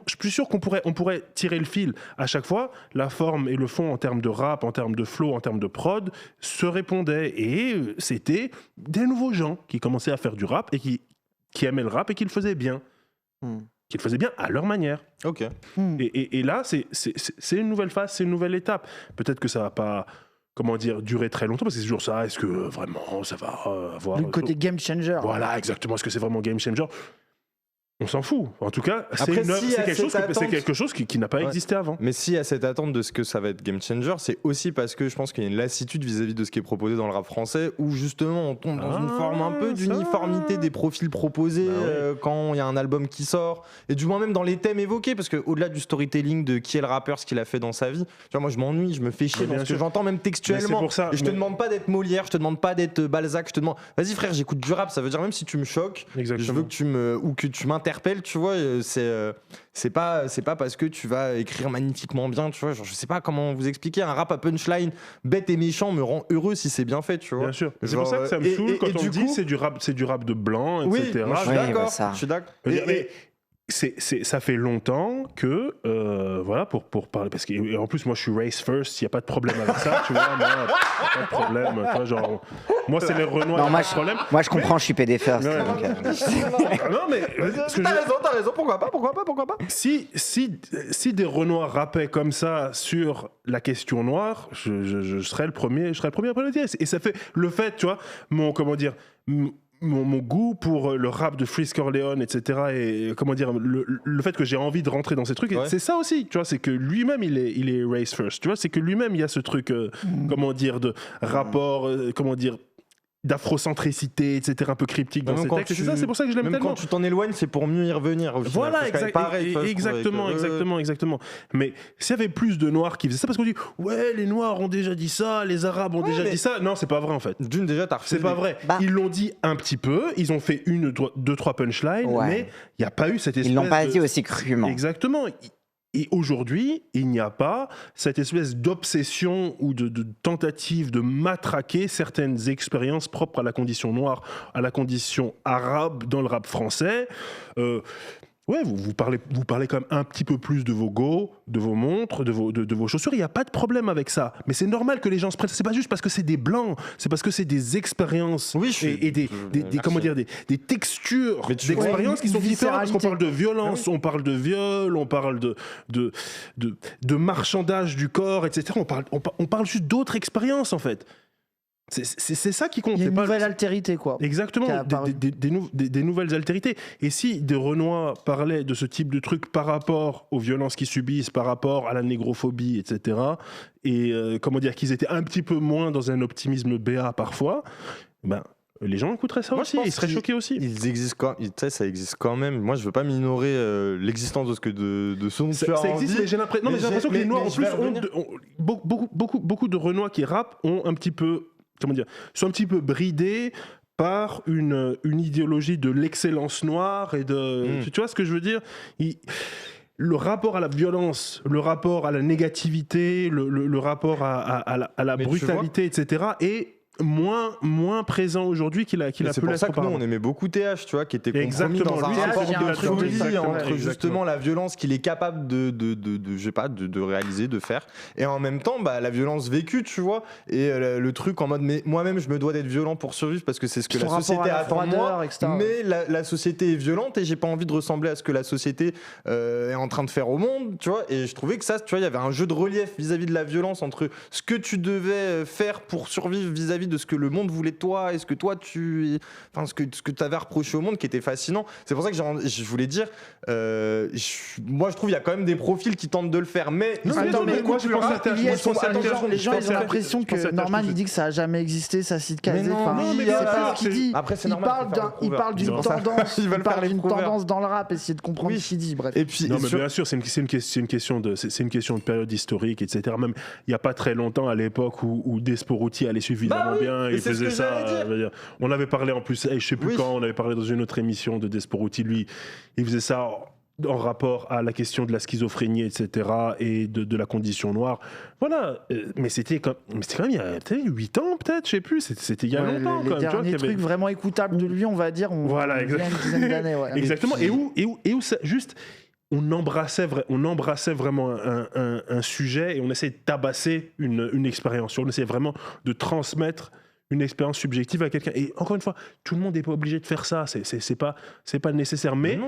je suis sûr qu'on pourrait tirer le fil à chaque fois. La forme et le fond, en termes de rap, en termes de flow, en termes de prod, se répondaient. Et c'était des nouveaux gens qui commençaient à faire du rap et qui aimaient le rap et qui le faisaient bien. Qui le faisaient bien à leur manière. Ok. Et là, c'est une nouvelle phase, c'est une nouvelle étape. Peut-être que ça va pas, comment dire, durer très longtemps, parce que c'est toujours ça. Est-ce que vraiment ça va avoir... Le côté game changer. Voilà, exactement. Est-ce que c'est vraiment game changer ? On s'en fout. En tout cas, c'est Après, si quelque chose qui n'a pas existé avant. Mais si à cette attente de ce que ça va être game changer, c'est aussi parce que je pense qu'il y a une lassitude vis-à-vis de ce qui est proposé dans le rap français, où justement on tombe dans une forme un peu d'uniformité des profils proposés quand il y a un album qui sort, et du moins même dans les thèmes évoqués, parce qu'au-delà du storytelling de qui est le rappeur, ce qu'il a fait dans sa vie, tu vois, moi je m'ennuie, je me fais chier dans ce que j'entends même textuellement. Pour ça, et je te demande pas d'être Molière, je te demande pas d'être Balzac, je te demande, vas-y frère, j'écoute du rap, ça veut dire même si tu me choques, je veux que tu m'interpelles, tu vois. C'est pas parce que tu vas écrire magnifiquement bien, tu vois, genre, je sais pas comment vous expliquer, un rap à punchline bête et méchant me rend heureux si c'est bien fait, tu vois. Bien sûr. C'est pour ça que ça me saoule quand on me dit c'est du rap de blanc, etc. Oui, moi, je suis d'accord. Je suis d'accord. Ça fait longtemps que, voilà, pour parler, parce que en plus, moi, je suis race first, il n'y a pas de problème avec ça, tu vois, moi, pas de problème, tu vois, genre, moi, c'est les Renois, Non, pas de problème. moi, je comprends, je suis PD first. Ouais. donc, Non, mais T'as raison, pourquoi pas. si des Renois rappaient comme ça sur la question noire, je serais le premier à le dire. Et ça fait le fait, tu vois, mon goût pour le rap de Freeze Corleone, etc. Et comment dire, le fait que j'ai envie de rentrer dans ces trucs, c'est ça aussi, tu vois, c'est que lui-même il est race first, tu vois, c'est que lui-même il y a ce truc, comment dire, de rapport, comment dire, d'afrocentricité, etc., un peu cryptique dans ses textes. C'est pour ça que je l'aime tellement. Même quand tu t'en éloignes, c'est pour mieux y revenir. Voilà, exactement. Mais s'il y avait plus de Noirs qui faisaient ça, parce qu'on dit, ouais, les Noirs ont déjà dit ça, les Arabes ont déjà dit ça. Non, c'est pas vrai en fait. D'une, déjà, t'as refusé. C'est pas vrai. Ils l'ont dit un petit peu, ils ont fait deux, trois punchlines, mais il n'y a pas eu cette espèce ils l'ont pas dit aussi crûment. Exactement. Et aujourd'hui, il n'y a pas cette espèce d'obsession ou de tentative de matraquer certaines expériences propres à la condition noire, à la condition arabe dans le rap français. Ouais, vous parlez quand même un petit peu plus de vos go, de vos montres, de vos chaussures. Il n'y a pas de problème avec ça. Mais c'est normal que les gens se prennent. C'est pas juste parce que c'est des blancs. C'est parce que c'est des expériences et des textures d'expériences qui sont différentes. Parce qu'on parle de violence, on parle de viol, on parle de marchandage du corps, etc. On parle juste d'autres expériences en fait. C'est ça qui compte. Il y a une nouvelle altérité, quoi. Exactement, des nouvelles altérités. Et si des Renois parlaient de ce type de trucs par rapport aux violences qu'ils subissent, par rapport à la négrophobie, etc., et comment dire, qu'ils étaient un petit peu moins dans un optimisme béat parfois, ben, les gens écouteraient ça aussi, ils seraient choqués aussi. Ils existent ça existe quand même. Moi, je veux pas minorer l'existence de ce dont tu as ça existe, envie. mais j'ai l'impression que les Noirs, en plus, beaucoup de Renois qui rappent ont un petit peu, comment dire, sont un petit peu bridés par une idéologie de l'excellence noire et de... Tu vois ce que je veux dire ? Le rapport à la violence, le rapport à la négativité, le rapport à la brutalité, etc. est moins présent aujourd'hui qu'il a pu l'être. C'est pour ça que nous on aimait beaucoup TH, tu vois, qui était compromis dans un rapport de folie entre justement la violence qu'il est capable de réaliser, de faire, et en même temps la violence vécue, tu vois, et le truc en mode mais moi-même je me dois d'être violent pour survivre parce que c'est ce que la société attend de moi, mais la société est violente et j'ai pas envie de ressembler à ce que la société est en train de faire au monde, tu vois, et je trouvais que ça, tu vois, il y avait un jeu de relief vis-à-vis de la violence entre ce que tu devais faire pour survivre vis-à-vis vis-à-vis de ce que le monde voulait de toi et ce que toi ce que tu avais reproché au monde qui était fascinant. C'est pour ça que je voulais dire, moi je trouve il y a quand même des profils qui tentent de le faire, mais les gens ils ont l'impression que Norman il dit que ça a jamais existé, ça cite Kazé. C'est pas ce qu'il dit. Après, c'est il parle d'une tendance, dans le rap, essayer de comprendre ce qu'il dit. Bref. Et puis, mais bien sûr, c'est une question de période historique, etc. Même il y a pas très longtemps, à l'époque où Desporuti allait suffisamment bien, il faisait ça. On avait parlé en plus, je sais plus quand, on avait parlé dans une autre émission de Desporuti, lui, il faisait ça en rapport à la question de la schizophrénie, etc., et de la condition noire. Voilà, mais c'était quand même il y a peut-être 8 ans, peut-être, je sais plus, c'était il y a longtemps. Les derniers trucs vraiment écoutables de lui, on va dire, voilà, il y a une dizaine d'années. Ouais. Exactement, et où ça, juste... On embrassait vraiment un sujet et on essayait de tabasser une expérience. On essayait vraiment de transmettre une expérience subjective à quelqu'un. Et encore une fois, tout le monde n'est pas obligé de faire ça. C'est pas nécessaire. Mais non,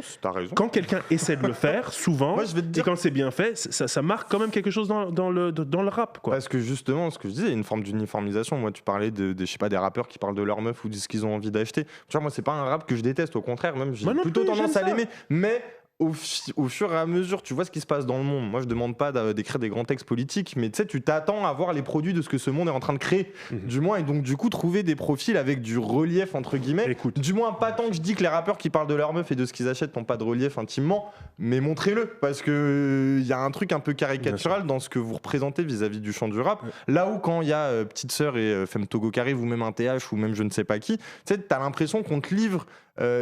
quand quelqu'un essaie de le faire, souvent, et quand c'est bien fait, ça marque quand même quelque chose dans le rap, quoi. Parce que justement, ce que je disais, il y a une forme d'uniformisation. Moi, tu parlais je sais pas, des rappeurs qui parlent de leur meuf ou de ce qu'ils ont envie d'acheter. Tu vois, moi, c'est pas un rap que je déteste. Au contraire, même j'ai plutôt tendance à l'aimer. Mais au fur et à mesure, tu vois ce qui se passe dans le monde. Moi, je demande pas d'écrire des grands textes politiques, mais tu sais, tu t'attends à voir les produits de ce que ce monde est en train de créer, du moins, et donc du coup, trouver des profils avec du relief entre guillemets. Écoute. Du moins, pas tant que je dis que les rappeurs qui parlent de leur meuf et de ce qu'ils achètent n'ont pas de relief intimement, mais montrez-le, parce que y a un truc un peu caricatural dans ce que vous représentez vis-à-vi du champ du rap. Là où quand il y a Petite Sœur et Femme Togo qui arrivent, ou même un TH, ou même je ne sais pas qui, tu sais, t'as l'impression qu'on te livre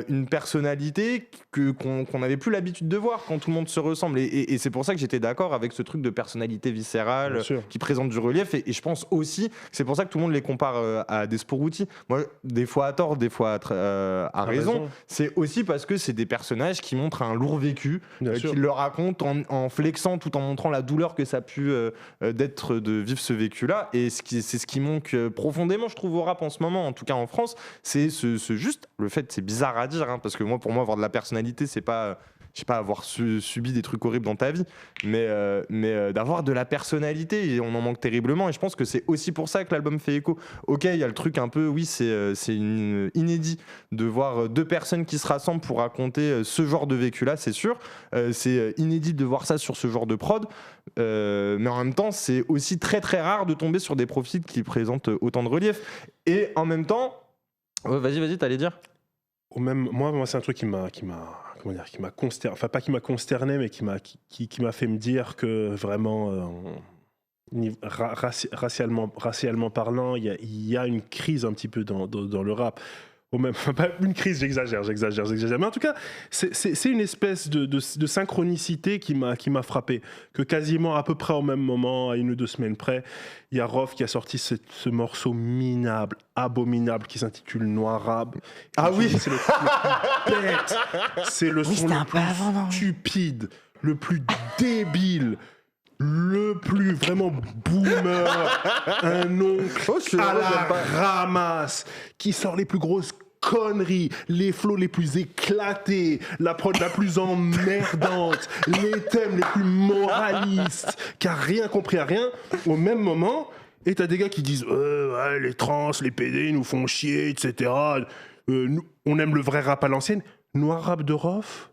une personnalité qu'on n'avait plus l'habitude de voir quand tout le monde se ressemble, et c'est pour ça que j'étais d'accord avec ce truc de personnalité viscérale qui présente du relief, et je pense aussi que c'est pour ça que tout le monde les compare à Desporuti. Moi, des fois à tort, des fois à raison. C'est aussi parce que c'est des personnages qui montrent un lourd vécu, qui le racontent en flexant tout en montrant la douleur que ça a pu d'être de vivre ce vécu-là, et c'est ce qui manque profondément, je trouve, au rap en ce moment, en tout cas en France. C'est juste le fait, c'est bizarre à dire, parce que pour moi avoir de la personnalité, c'est pas, je sais pas, avoir subi des trucs horribles dans ta vie, mais d'avoir de la personnalité, et on en manque terriblement, et je pense que c'est aussi pour ça que l'album fait écho. Ok, il y a le truc un peu, oui, c'est inédit de voir deux personnes qui se rassemblent pour raconter ce genre de vécu-là, c'est sûr, c'est inédit de voir ça sur ce genre de prod, mais en même temps, c'est aussi très très rare de tomber sur des profils qui présentent autant de relief, et en même temps, vas-y, t'allais dire. Moi, c'est un truc qui m'a consterné, enfin pas qui m'a consterné, mais qui m'a fait me dire que vraiment, racialement parlant, il y a une crise un petit peu dans le rap. Ou même pas une crise, j'exagère, mais en tout cas, c'est une espèce de synchronicité qui m'a frappé, que quasiment à peu près au même moment, à 1 ou 2 semaines près, il y a Rof qui a sorti ce morceau minable, abominable, qui s'intitule Noirab. Ah oui, c'est le plus bête, c'est le son le plus stupide, le plus débile, le plus vraiment boomer, un oncle à la ramasse, qui sort les plus grosses conneries, les flows les plus éclatés, la prod la plus emmerdante, les thèmes les plus moralistes, qui a rien compris à rien, au même moment, et t'as des gars qui disent ouais, les trans, les PD nous font chier, etc. Nous, on aime le vrai rap à l'ancienne. Noirab de Rof,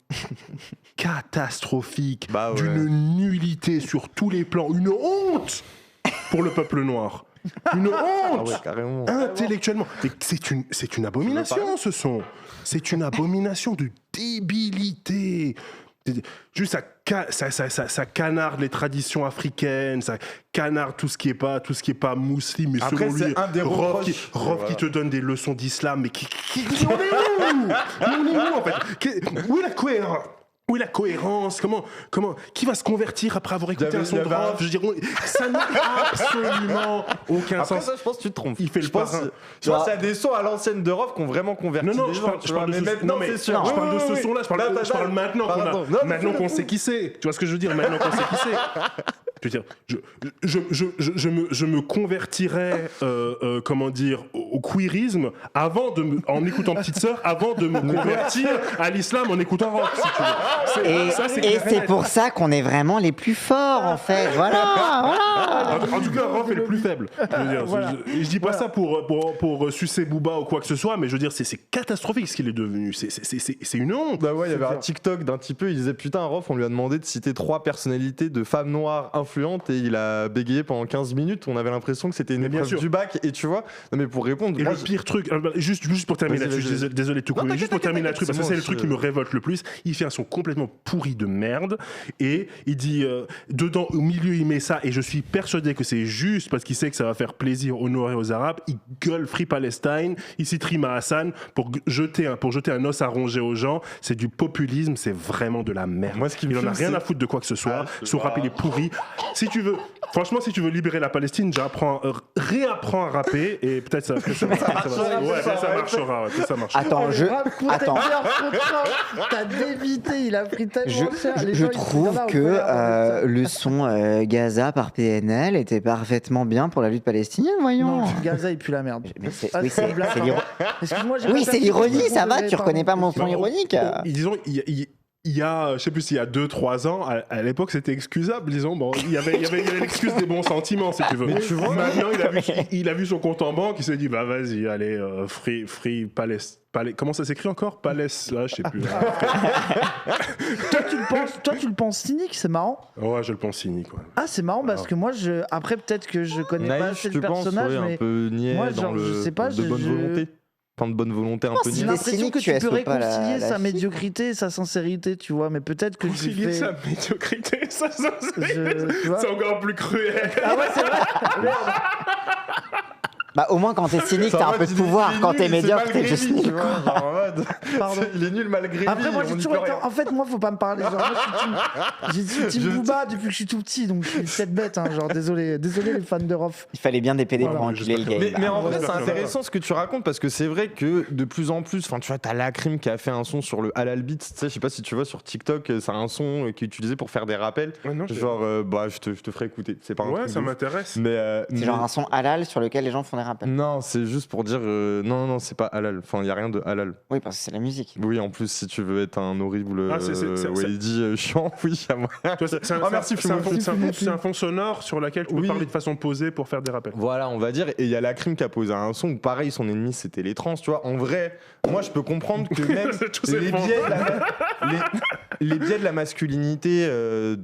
catastrophique, d'une nullité sur tous les plans, une honte pour le peuple noir. Une honte, carrément. Intellectuellement. C'est une abomination, ce son. C'est une abomination de débilité. Juste ça canarde les traditions africaines, ça canarde tout ce qui est pas musulman, mais après, selon lui, Rof qui te donne des leçons d'islam, mais on est où en fait? Où est la cohérence? Où est la cohérence? Comment qui va se convertir après avoir écouté un son de Rof? Je veux dire, ça n'a absolument aucun sens. Après ça, je pense que tu te trompes. Il fait je pense qu'il y a des sons à l'ancienne de Rof qui ont vraiment converti des gens. Je parle de ce son-là. Je parle maintenant qu'on sait qui c'est. Tu vois ce que je veux dire? Maintenant qu'on sait qui c'est. Je veux dire, je me convertirais, comment dire, au queerisme en écoutant Petite Sœur, avant de me convertir à l'islam en écoutant rock, si tu veux. Et c'est pour ça qu'on est vraiment les plus forts, en fait. Voilà. En tout cas, Rof est le plus faible. Je veux dire, je dis pas ça pour sucer Booba ou quoi que ce soit, mais je veux dire, c'est catastrophique ce qu'il est devenu. C'est une honte. Bah ouais, il y avait un TikTok d'un type, il disait putain, Rof, on lui a demandé de citer 3 personnalités de femmes noires influentes et il a bégayé pendant 15 minutes. On avait l'impression que c'était une épreuve du bac. Et tu vois, non mais pour répondre. Et le pire truc, juste pour terminer là-dessus, désolé de tout couper, juste pour terminer là-dessus, parce que c'est le truc qui me révolte le plus. Il fait un son complètement pourri de merde et il dit dedans, au milieu, il met ça et je suis persuadé que c'est juste parce qu'il sait que ça va faire plaisir aux Noirs et aux Arabes. Il gueule Free Palestine, il cite Rima Hassan pour jeter un os à ronger aux gens. C'est du populisme, c'est vraiment de la merde. Moi, il en a rien à foutre de quoi que ce soit. Son rap, il est pourri. Si tu veux libérer la Palestine, réapprends à rapper et peut-être ça marchera. Attends, T'as dévité, il a pris tellement cher. Je trouve que le son Gaza par PNL était parfaitement bien pour la lutte palestinienne, voyons. Non, Gaza, il pue la merde. Mais c'est l'ironie. Excuse-moi, Oui, c'est l'ironie, ça va, tu reconnais pas mon son ironique. Disons, il y a, je sais plus s'il y a 2-3 ans, à l'époque c'était excusable, disons. Bon, il y avait l'excuse des bons sentiments, si tu veux. Mais tu vois, maintenant il a vu son compte en banque, il s'est dit bah vas-y, allez, free Palestine. Comment ça s'écrit encore? Palès, là, je sais plus. Toi, tu le penses cynique, c'est marrant. Ouais, je le pense cynique. Ouais. Ah, c'est marrant parce que moi, après, peut-être que je connais pas assez le personnage, mais un peu niais moi, dans je sais pas, de bonne volonté. Enfin, de bonne volonté un peu j'ai niais. l'impression que tu peux réconcilier réconcilier sa médiocrité et sa sincérité, tu vois, mais peut-être que je lui fais... sa médiocrité, sa sincérité, tu vois c'est encore plus cruel. Ah ouais, c'est vrai. Bah au moins quand t'es cynique, t'as un peu de pouvoir. Quand t'es médiocre, t'es juste nul. Pardon. Il est nul malgré Après, lui. moi, j'ai toujours été... En fait, moi, faut pas me parler. Genre, moi, je suis team Booba depuis que je suis tout petit, donc je suis cette bête. Hein, genre, désolé les fans de Rof. Il fallait bien des PD pour enculer le game. Mais en vrai, c'est intéressant ce que tu racontes parce que c'est vrai que de plus en plus, enfin, tu vois, t'as Lacrim qui a fait un son sur le Halal Beat. Tu sais, je sais pas si tu vois sur TikTok, c'est un son qui est utilisé pour faire des rappels. Ouais, non, genre, bah, je te ferai écouter. C'est pas un truc ça m'intéresse. C'est genre un son halal sur lequel les gens font des rappels. Non, c'est juste pour dire non, c'est pas halal. Enfin, il y a rien de halal. Oui, parce que c'est la musique. Oui, en plus, si tu veux être un horrible c'est chiant, oui, à moi. C'est un fond sonore sur lequel tu peux parler de façon posée pour faire des rappels. Voilà, on va dire. Et il y a Lacrim qui a posé un son où, pareil, son ennemi, c'était les trans, tu vois. En vrai, moi, je peux comprendre que même les biais de la masculinité,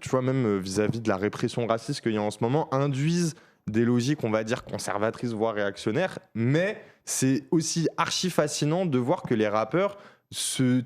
tu vois, même vis-à-vis de la répression raciste qu'il y a en ce moment, induisent des logiques, on va dire, conservatrices, voire réactionnaires, mais c'est aussi archi fascinant de voir que les rappeurs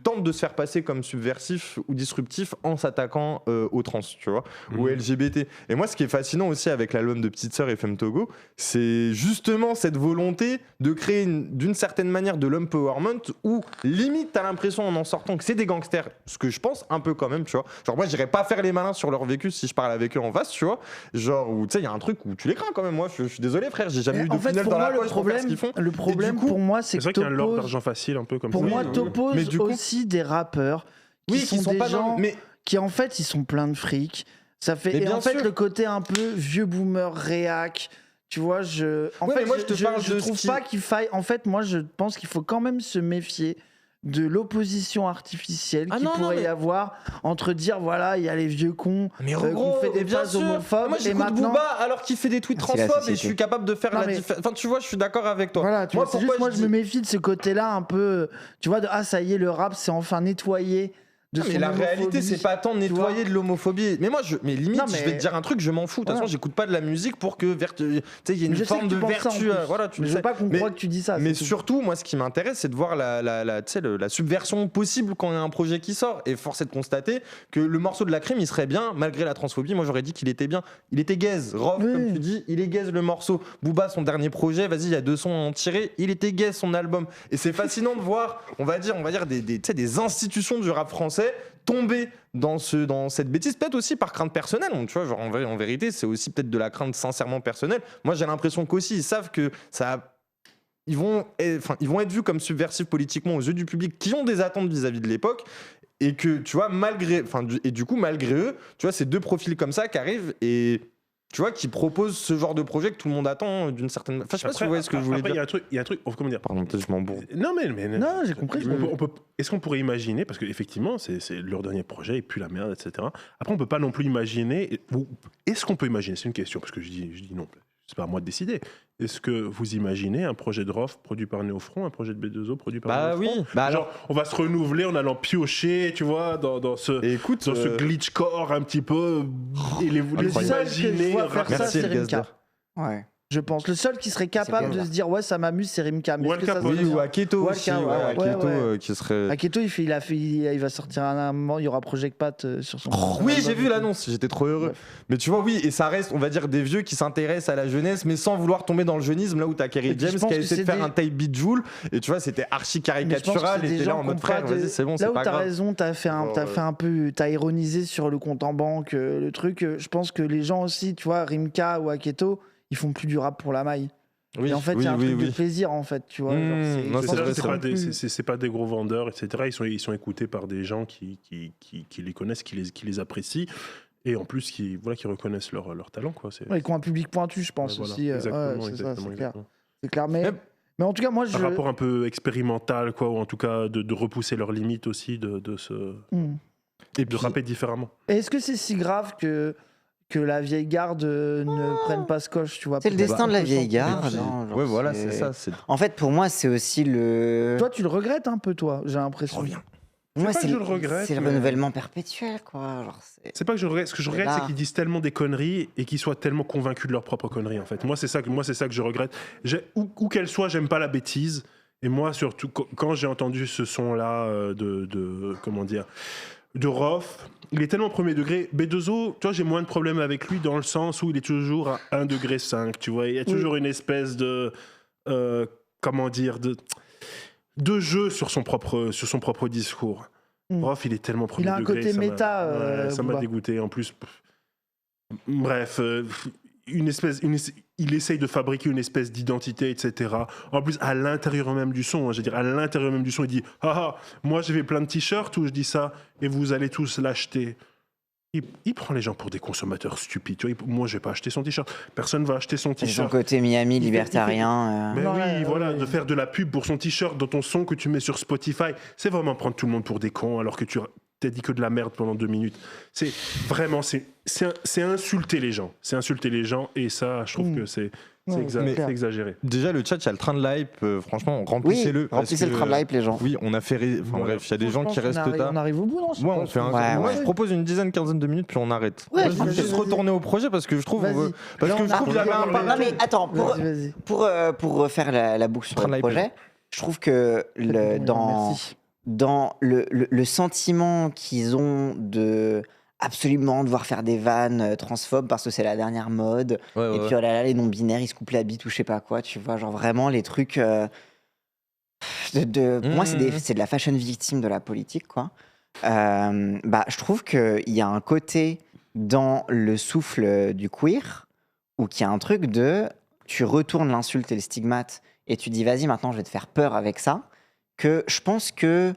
tentent de se faire passer comme subversifs ou disruptifs en s'attaquant aux trans, tu vois, ou LGBT. Et moi, ce qui est fascinant aussi avec l'album de Petite Sœur et FM Togo, c'est justement cette volonté de créer d'une certaine manière de l'empowerment où limite t'as l'impression en sortant que c'est des gangsters, ce que je pense un peu quand même, tu vois. Genre moi, j'irais pas faire les malins sur leur vécu si je parle avec eux en face, tu vois. Genre où tu sais, il y a un truc où tu les crains quand même. Moi, je suis désolé, frère, j'ai jamais eu de tunnel dans la poche pour faire ce qu'ils font. Le problème pour moi, c'est que vrai qu'il y a un lord d'argent facile un peu comme ça. Pour moi, t'opposes aussi des rappeurs qui sont des pas gens qui en fait ils sont pleins de fric. Ça fait et en fait le côté un peu vieux boomer réac. Tu vois, je trouve pas qu'il faille. En fait, moi, je pense qu'il faut quand même se méfier de l'opposition artificielle qu'il pourrait y avoir entre dire voilà, il y a les vieux cons qu'on fait des phrases homophobes. Moi, j'écoute Booba alors qu'il fait des tweets transphobes et je suis capable de faire la différence. Enfin, tu vois, je suis d'accord avec toi. Voilà, moi, je me méfie de ce côté-là un peu. Tu vois, ça y est, le rap, c'est enfin nettoyé. Mais la réalité, c'est pas tant de nettoyer de l'homophobie. Mais moi, limite, je vais te dire un truc, je m'en fous. De toute façon, j'écoute pas de la musique pour que il y ait une forme de vertu. Voilà, je veux pas qu'on croie que tu dis ça. Mais surtout, moi, ce qui m'intéresse, c'est de voir la subversion possible quand il y a un projet qui sort. Et force est de constater que le morceau de Lacrim, il serait bien, malgré la transphobie. Moi, j'aurais dit qu'il était bien. Il était gaze. Rof, comme tu dis, il est gaze le morceau. Booba, son dernier projet, vas-y, il y a 2 sons à en tirer. Il était gaze son album. Et c'est fascinant de voir, on va dire des institutions du rap français tomber dans cette bêtise, peut-être aussi par crainte personnelle. Donc, tu vois, genre, en vérité, c'est aussi peut-être de la crainte sincèrement personnelle. Moi, j'ai l'impression qu'aussi, ils savent que ils vont être vus comme subversifs politiquement aux yeux du public qui ont des attentes vis-à-vis de l'époque. Et que, tu vois, malgré eux, tu vois, ces 2 profils comme ça qui arrivent et tu vois, qui propose ce genre de projet que tout le monde attend d'une certaine. Enfin, je sais pas si vous voyez ce que je voulais après, dire. il y a un truc, comment dire. Pardon, peut-être je m'embourbe. Non, mais Non, j'ai compris. est-ce qu'on pourrait imaginer, parce qu'effectivement, c'est leur dernier projet, et puis la merde, etc. Après, on peut pas non plus imaginer. Ou est-ce qu'on peut imaginer? C'est une question, parce que je dis non. C'est pas à moi de décider. Est-ce que vous imaginez un projet de ROF produit par Néofront, un projet de B2O produit par Néofront? Oui. Bah genre, on va se renouveler en allant piocher, tu vois, dans ce glitchcore un petit peu. Et le seul que je vois faire ça, c'est Rimka. Ouais. Je pense. Le seul qui serait capable de se dire ouais ça m'amuse c'est Rimka. Ou Aketo aussi. Aketo qui serait. Aketo il va sortir un moment, il y aura Project Pat sur son. Oui j'ai vu l'annonce, j'étais trop heureux. Ouais. Mais tu vois oui et ça reste on va dire des vieux qui s'intéressent à la jeunesse mais sans vouloir tomber dans le jeunisme là où t'as Kerry James qui a essayé de faire un Type Beat Joule et tu vois c'était archi caricatural et t'es là en mode frère vas-y c'est bon c'est pas grave. Là où t'as raison t'as fait un peu t'as ironisé sur le compte en banque le truc je pense que les gens aussi tu vois Rimka ou Aketo ils font plus du rap pour la maille. Oui, et en fait, il y a un truc de plaisir, en fait, tu vois. C'est pas des gros vendeurs, etc. Ils sont écoutés par des gens qui les connaissent, qui les apprécient, et en plus qui reconnaissent leur talent, quoi. Ouais, qui ont un public pointu, je pense aussi. Exactement. C'est clair. Mais en tout cas, moi, un rapport un peu expérimental, quoi, ou en tout cas de repousser leurs limites aussi, et de rapper différemment. Est-ce que c'est si grave que la vieille garde ne prenne pas ce coche, tu vois. C'est le destin de la vieille garde. Ouais, voilà, c'est ça. En fait, pour moi, c'est aussi le. Toi, tu le regrettes un peu, toi, j'ai l'impression. Moi, c'est le regret. C'est le renouvellement perpétuel, quoi. C'est pas que je regrette. Ce que je regrette, c'est qu'ils disent tellement des conneries et qu'ils soient tellement convaincus de leurs propres conneries, en fait. Moi, c'est ça que je regrette. Où qu'elle soit, j'aime pas la bêtise. Et moi, surtout, quand j'ai entendu ce son-là comment dire, de Rof, il est tellement premier degré. B2O, toi, j'ai moins de problèmes avec lui dans le sens où il est toujours à 1,5 degré, tu vois. Il y a toujours une espèce de, comment dire, de jeu sur son propre discours. Rof, il est tellement premier degré. Il a un côté méta. Ça m'a dégoûté. En plus, bref, il essaye de fabriquer une espèce d'identité, etc. En plus, à l'intérieur même du son, il dit « Ah, moi j'ai fait plein de t-shirts où je dis ça et vous allez tous l'acheter ». Il prend les gens pour des consommateurs stupides. Tu vois, moi, je vais pas acheter son t-shirt. Personne va acheter son t-shirt. Son côté Miami libertarien. Mais oui, voilà, de faire de la pub pour son t-shirt dans ton son que tu mets sur Spotify, c'est vraiment prendre tout le monde pour des cons alors que tu t'as dit que de la merde pendant 2 minutes. C'est vraiment, c'est insulter les gens. C'est insulter les gens et ça, je trouve que c'est exagéré. Déjà, le chat, il y a le train de l'hype. Franchement, remplissez-le. Remplissez le train de l'hype, les gens. Oui, on a fait. Bref, il y a des gens qui restent tard. On arrive au bout, non? On fait moi, je propose une quinzaine de minutes, puis on arrête. Ouais, je veux juste retourner au projet parce que je trouve. Parce que je trouve qu'il y avait un parcours. Non, mais attends, pour refaire la boucle sur le projet, je trouve que dans le sentiment qu'ils ont de absolument devoir faire des vannes transphobes parce que c'est la dernière mode et puis oh là là les non-binaires ils se coupent la bite ou je sais pas quoi, tu vois, genre vraiment les trucs pour moi c'est de la fashion victime de la politique, quoi. Je trouve qu'il y a un côté dans le souffle du queer où qu'il y a un truc de tu retournes l'insulte et le stigmate et tu dis vas-y maintenant je vais te faire peur avec ça, que je pense que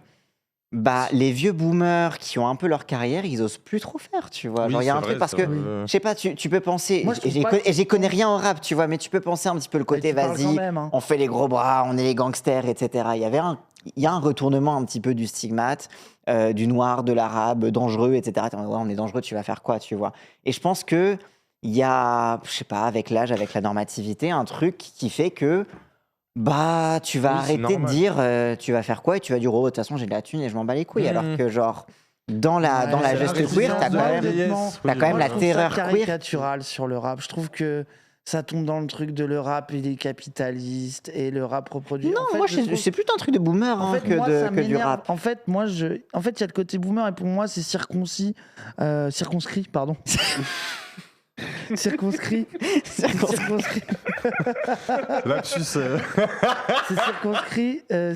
les vieux boomers qui ont un peu leur carrière, ils osent plus trop faire, tu vois. Genre il y a un truc parce que je sais pas, tu peux penser, et j'y connais rien au rap, tu vois, mais tu peux penser un petit peu le côté vas-y, on fait les gros bras, on est les gangsters, etc. Il y a un retournement un petit peu du stigmate, du noir, de l'arabe, dangereux, etc. On est dangereux, tu vas faire quoi, tu vois. Et je pense que il y a, je sais pas, avec l'âge, avec la normativité, un truc qui fait que tu vas arrêter de dire tu vas faire quoi et tu vas dire de toute façon j'ai de la thune et je m'en bats les couilles, alors que genre dans la geste queer t'as quand même la terreur queer caricaturale sur le rap. Je trouve que ça tombe dans le truc de le rap il est capitaliste et le rap reproduit. Non, moi c'est plutôt un truc de boomer que du rap. En fait moi il y a le côté boomer et pour moi c'est circonscrit pardon. Circonscrit. Lapsus. C'est circonscrit à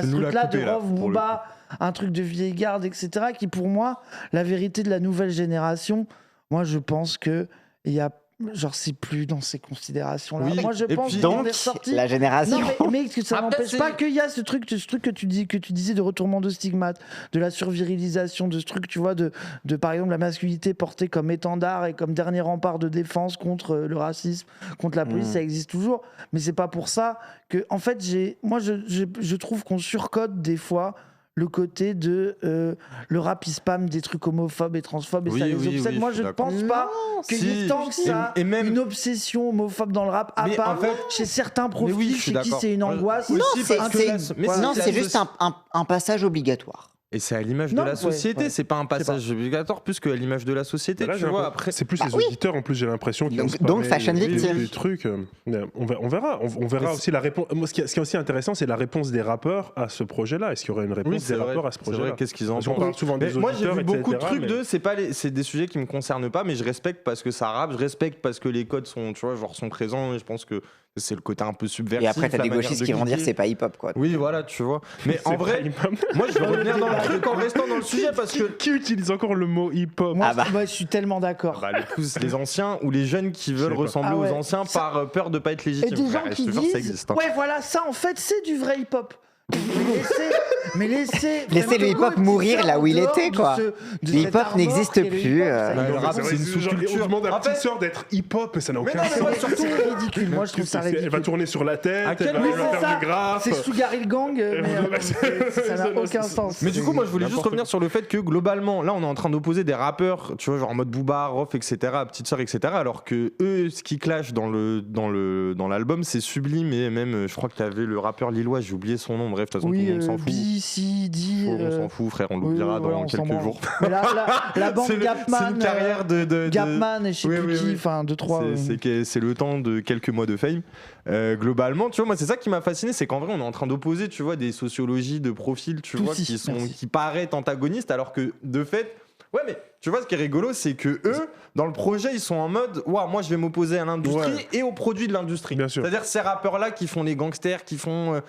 ce truc-là de Rof, Booba, un truc de vieille garde, etc. Qui pour moi, la vérité de la nouvelle génération, moi je pense que il y a genre c'est plus dans ces considérations-là. Oui, Moi je et pense puis, qu'on Donc, est ressorti. la génération. Non mais que ça Après, n'empêche pas qu'il y a ce truc que tu disais de retournement de stigmate, de la survirilisation, de ce truc, tu vois, de par exemple la masculinité portée comme étendard et comme dernier rempart de défense contre le racisme, contre la police, ça existe toujours. Mais c'est pas pour ça que, en fait, je trouve qu'on surcode des fois le côté de le rap il spam des trucs homophobes et transphobes et ça les obsède. Moi je ne pense pas qu'il y ait tant que ça et même une obsession homophobe dans le rap, à Mais part en fait- chez certains profils oui, je suis chez qui d'accord. c'est une angoisse. Non, Aussi c'est parce que c'est juste un passage obligatoire. Et c'est à l'image de Non, la société, ouais. c'est pas un passage obligatoire plus que à l'image de la société, Là, tu j'ai vois. l'impression- Après, c'est plus les auditeurs en plus, j'ai l'impression qu'ils Donc- vont se donc parler fashion victim. des trucs. On verra Mais aussi la réponse. Moi, ce qui est aussi intéressant, c'est la réponse des rappeurs à ce projet-là. Est-ce qu'il y aurait une réponse oui, des c'est vrai. rappeurs à ce C'est vrai, projet-là? qu'est-ce qu'ils en Parce qu'on pensent. parle souvent Mais des moi j'ai auditeurs, vu beaucoup de etc., trucs mais- c'est des sujets qui me concernent pas, mais je respecte parce que ça rappe, je respecte parce que les codes sont, tu vois, genre sont présents et je pense que c'est le côté un peu subversif. Et après, t'as la des manière gauchistes de qui vont dire cliquer. c'est pas hip-hop, quoi. Oui, voilà, tu vois. Mais en C'est vrai, pas hip-hop. moi je vais revenir dans le truc en restant dans le sujet parce que Qui utilise encore le mot hip-hop? Moi, Ah bah. je suis tellement d'accord. tous les anciens ou les jeunes qui veulent sais pas. ressembler Ah ouais. aux anciens Ça- par peur de pas être Et légitimes. des gens Frère, qui je te jure, ça disent existe, hein. ouais voilà ça en fait c'est du vrai hip-hop. Mais laissez le hip-hop mourir là où il était, quoi. Le hip-hop n'existe plus, Bah, le rap, C'est vrai, c'est une genre, sous-culture. On demande à En petite fait- sœur d'être hip-hop, mais ça n'a aucun non, mais sens. moi, surtout- C'est ridicule. Moi je trouve ça Elle va ridicule. tourner sur la tête, À elle quel va, moment elle va c'est faire ça, du graphe. c'est Sugar Hill Gang, mais ça n'a aucun sens. Mais du coup, moi, je voulais juste N'importe revenir sur le fait que globalement, là, on est en train d'opposer des rappeurs, tu vois, genre en mode Booba, Rof, etc., Petite Sœur, etc., alors que eux, ce qui clash dans l'album, c'est Sublime et même, je crois qu'il y avait le rappeur lillois, j'ai oublié son nom, bref, de toute façon, tout Oui, le monde s'en fout. BCD. On s'en fout, frère, on l'oubliera dans quelques jours. La bande C'est Gapman. une carrière de Gapman et je sais Oui, plus oui, qui, oui. enfin 2-3. C'est le temps de quelques mois de fame. Globalement, tu vois, moi, c'est ça qui m'a fasciné, c'est qu'en vrai, on est en train d'opposer, tu vois, des sociologies de profils, tu vois, Toussi, merci. qui paraissent antagonistes, alors que de fait, ouais, mais tu vois, ce qui est rigolo, c'est que eux, dans le projet, ils sont en mode, waouh, moi, je vais m'opposer à l'industrie Ouais. et aux produits de l'industrie. Bien sûr. C'est-à-dire ces rappeurs-là qui font les gangsters, qui font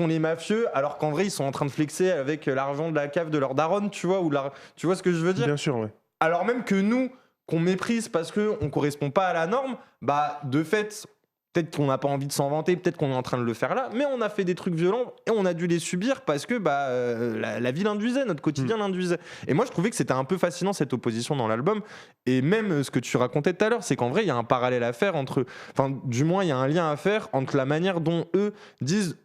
les mafieux, alors qu'en vrai, ils sont en train de flexer avec l'argent de la cave de leur daronne, tu vois, tu vois ce que je veux dire? Bien sûr, ouais. Alors même que nous, qu'on méprise parce qu'on correspond pas à la norme, bah de fait, peut-être qu'on n'a pas envie de s'en vanter, peut-être qu'on est en train de le faire là, mais on a fait des trucs violents et on a dû les subir parce que bah, la vie l'induisait, notre quotidien l'induisait. Et moi je trouvais que c'était un peu fascinant cette opposition dans l'album, et même ce que tu racontais tout à l'heure, c'est qu'en vrai il y a un parallèle à faire entre, enfin du moins il y a un lien à faire entre la manière dont eux disent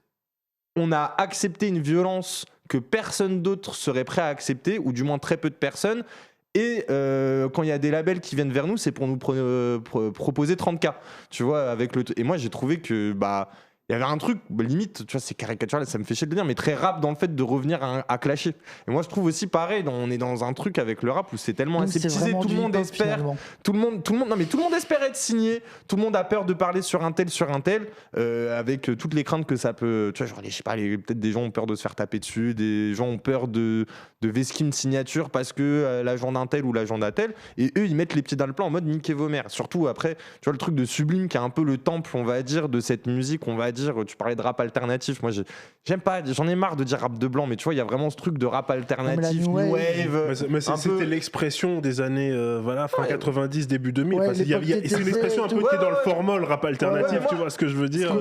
on a accepté une violence que personne d'autre serait prêt à accepter, ou du moins très peu de personnes. Et quand il y a des labels qui viennent vers nous, c'est pour nous proposer 30K. Tu vois, avec le. Et moi, j'ai trouvé que bah il y avait un truc limite, tu vois, c'est caricatural, ça me fait chier de le dire, mais très rap dans le fait de revenir à clasher. Et moi, je trouve aussi pareil, on est dans un truc avec le rap où c'est tellement aseptisé, tout le monde espère. Tout le monde espère être signé. Tout le monde a peur de parler sur un tel, avec toutes les craintes que ça peut. Tu vois, genre, je sais pas, peut-être des gens ont peur de se faire taper dessus, des gens ont peur de vesquer une signature parce que l'agent d'un tel ou l'agent d'un tel. Et eux, ils mettent les pieds dans le plat en mode niquez vos mères. Surtout après, tu vois, le truc de Sublime qui est un peu le temple, on va dire, de cette musique, on va dire. Tu parlais de rap alternatif. Moi, j'aime pas, j'en ai marre de dire rap de blanc, mais tu vois, il y a vraiment ce truc de rap alternatif, New Wave. Mais c'était l'expression des années fin 90, début 2000. Ouais, Enfin, c'est une expression un peu qui est dans le formol rap alternatif, tu vois ce que je veux dire.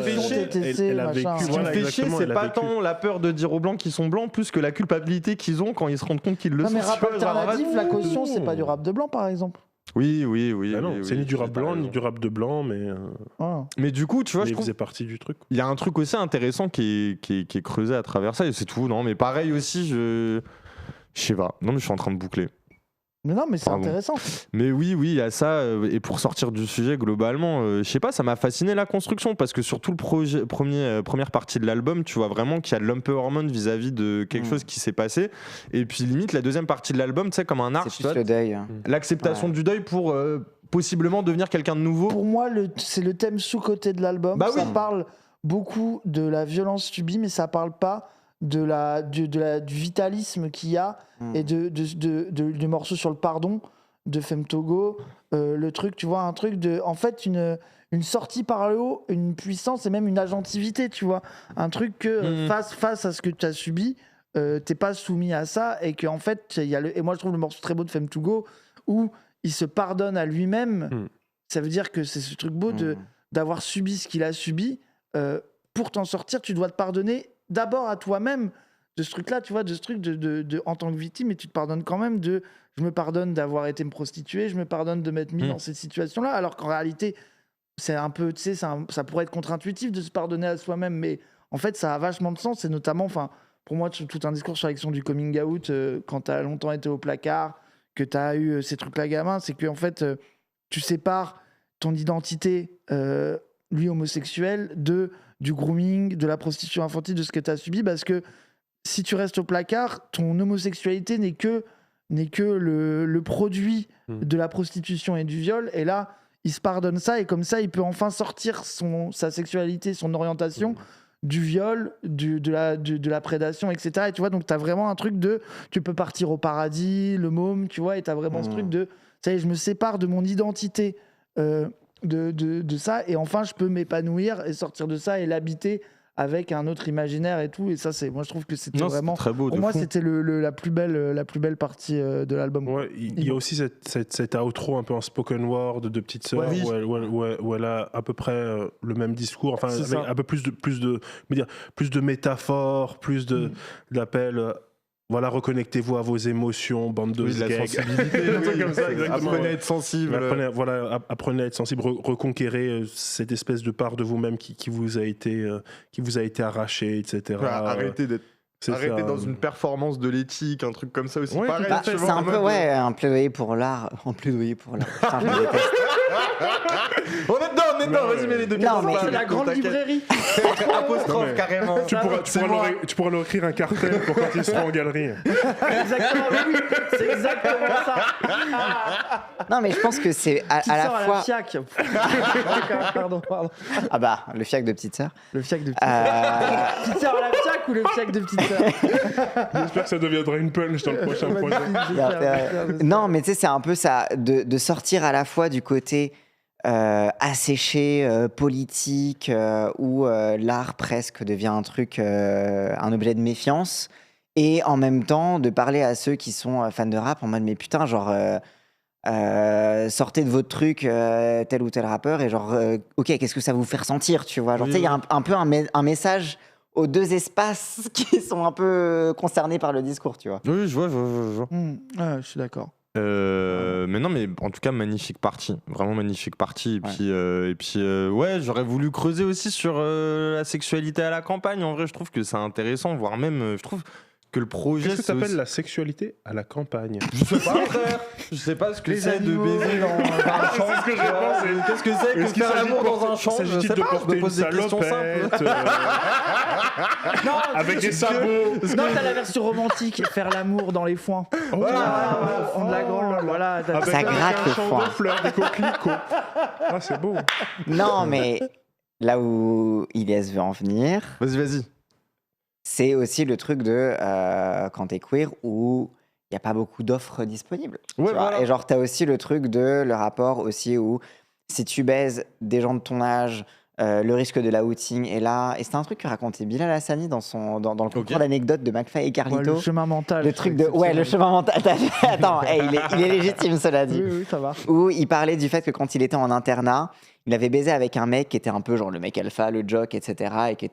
Elle a vécu. Ce qui me fait chier, c'est pas tant la peur de dire aux blancs qu'ils sont blancs, plus que la culpabilité qu'ils ont quand ils se rendent compte qu'ils le sont. Non, mais rap Tu vois, genre, alternatif, la caution, c'est pas du rap de blanc, par exemple. Oui. Bah non, c'est ni du rap blanc, ni du rap de blanc, mais Mais du coup, tu vois, je il trouve faisait partie du truc. il y a un truc aussi intéressant qui est creusé à travers ça, et c'est tout, non, mais pareil aussi, je sais pas, non, mais je suis en train de boucler. Mais non, mais c'est Pardon. intéressant. Mais oui, il y a ça. Et pour sortir du sujet globalement, je sais pas, ça m'a fasciné la construction parce que sur tout le première partie de l'album, tu vois vraiment qu'il y a de l'empowerment vis-à-vis de quelque chose qui s'est passé. Et puis limite, la deuxième partie de l'album, tu sais, comme un arche, C'est plus le deuil. l'acceptation du deuil pour possiblement devenir quelqu'un de nouveau. Pour moi, c'est le thème sous-côté de l'album. Bah Ça oui. parle beaucoup de la violence subie, mais ça parle pas du vitalisme qu'il y a et du morceau sur le pardon de Femme Togo. Le truc, tu vois, un truc de. En fait, une sortie par le haut, une puissance et même une agentivité, tu vois. Un truc que face à ce que tu as subi, t'es pas soumis à ça et qu'en fait, il y a et moi je trouve le morceau très beau de Femme Togo où il se pardonne à lui-même ça veut dire que c'est ce truc beau d'avoir subi ce qu'il a subi. Pour t'en sortir, tu dois te pardonner d'abord à toi-même de ce truc-là, tu vois, de ce truc en tant que victime, et tu te pardonnes quand même je me pardonne d'avoir été me prostituer, je me pardonne de m'être mis dans cette situation-là, alors qu'en réalité, c'est un peu, tu sais, ça pourrait être contre-intuitif de se pardonner à soi-même, mais en fait, ça a vachement de sens, et notamment, pour moi, tout un discours sur l'action du coming out, quand tu as longtemps été au placard, que tu as eu ces trucs-là gamin, c'est que en fait, tu sépares ton identité, lui homosexuel, du grooming, de la prostitution infantile, de ce que tu as subi, parce que si tu restes au placard, ton homosexualité n'est que le produit de la prostitution et du viol, et là, il se pardonne ça, et comme ça, il peut enfin sortir sa sexualité, son orientation du viol, de la prédation, etc. Et tu vois, donc tu as vraiment un truc tu peux partir au paradis, le môme, tu vois, et tu as vraiment ce truc ça y est, je me sépare de mon identité, de ça, et enfin, je peux m'épanouir et sortir de ça et l'habiter avec un autre imaginaire et tout. Et ça, moi, je trouve que c'était vraiment... très beau, pour moi, c'était la plus belle partie de l'album. Ouais, il y a aussi cette outro un peu en spoken word de Petite Sœur, où elle a à peu près le même discours, enfin, avec un peu plus de métaphores, plus d'appels... Voilà, reconnectez-vous à vos émotions, bande de la sensibilité. Comme ça, apprenez à être sensible. Apprenez à être sensible, reconquérez cette espèce de part de vous-même qui vous a été arrachée, etc. Arrêtez dans une performance de l'éthique, un truc comme ça aussi. Pareil, c'est un peu un plaidoyer pour l'art. Putain, je me déteste. On est dedans, vas-y, mets les deux pieds. C'est la grande librairie. Apostrophe, carrément. Tu pourras leur écrire un cartel pour quand ils seront en galerie. Exactement, oui, c'est exactement ça. Non, mais je pense que c'est à la fois... la FIAC. Pardon. Ah bah, le FIAC de Petite Sœur. Le FIAC de Petite Sœur. Petite Sœur à la FIAC ou le FIAC de Petite Sœur? J'espère que ça deviendra une punch dans le prochain projet. Non, mais tu sais, c'est un peu ça, de sortir à la fois du côté asséché, politique, où l'art presque devient un truc, un objet de méfiance, et en même temps de parler à ceux qui sont fans de rap en mode mais putain, genre sortez de votre truc tel ou tel rappeur, et genre ok, qu'est-ce que ça vous fait ressentir, tu vois, genre tu sais, il y a un peu un message aux deux espaces qui sont un peu concernés par le discours, tu vois. Oui, je vois. Je suis d'accord. Mais non, mais en tout cas, magnifique partie, vraiment magnifique partie. Et puis, ouais, j'aurais voulu creuser aussi sur la sexualité à la campagne. En vrai, je trouve que c'est intéressant, voire même, je trouve que le projet. Qu'est-ce que t'appelles la sexualité à la campagne? Je sais pas, frère. Je sais pas ce que c'est de baiser dans un champ. C'est ce que j'ai pensé. Qu'est-ce que c'est que faire l'amour dans un champ? S'agit-il de porter une salopette avec des sabots? Non, t'as la version romantique, faire l'amour dans les foins. Voilà, on de la grande, voilà. Ça gratte le foin. De fleurs, des coquelicots. Ah, c'est beau. Non, mais là où Ilyes veut en venir, Vas-y. c'est aussi le truc de quand t'es queer où il n'y a pas beaucoup d'offres disponibles. Ouais, Et genre, t'as aussi le truc de le rapport aussi où si tu baises des gens de ton âge, le risque de l'outing est là. Et c'est un truc que racontait Bilal Hassani dans le concours d'anecdotes de McFly et Carlito. Le chemin mental. Le truc de... Ouais, le chemin mental. Attends, il est légitime, cela dit. Oui, ça va. Où il parlait du fait que quand il était en internat, il avait baisé avec un mec qui était un peu genre le mec alpha, le jock, etc. et qui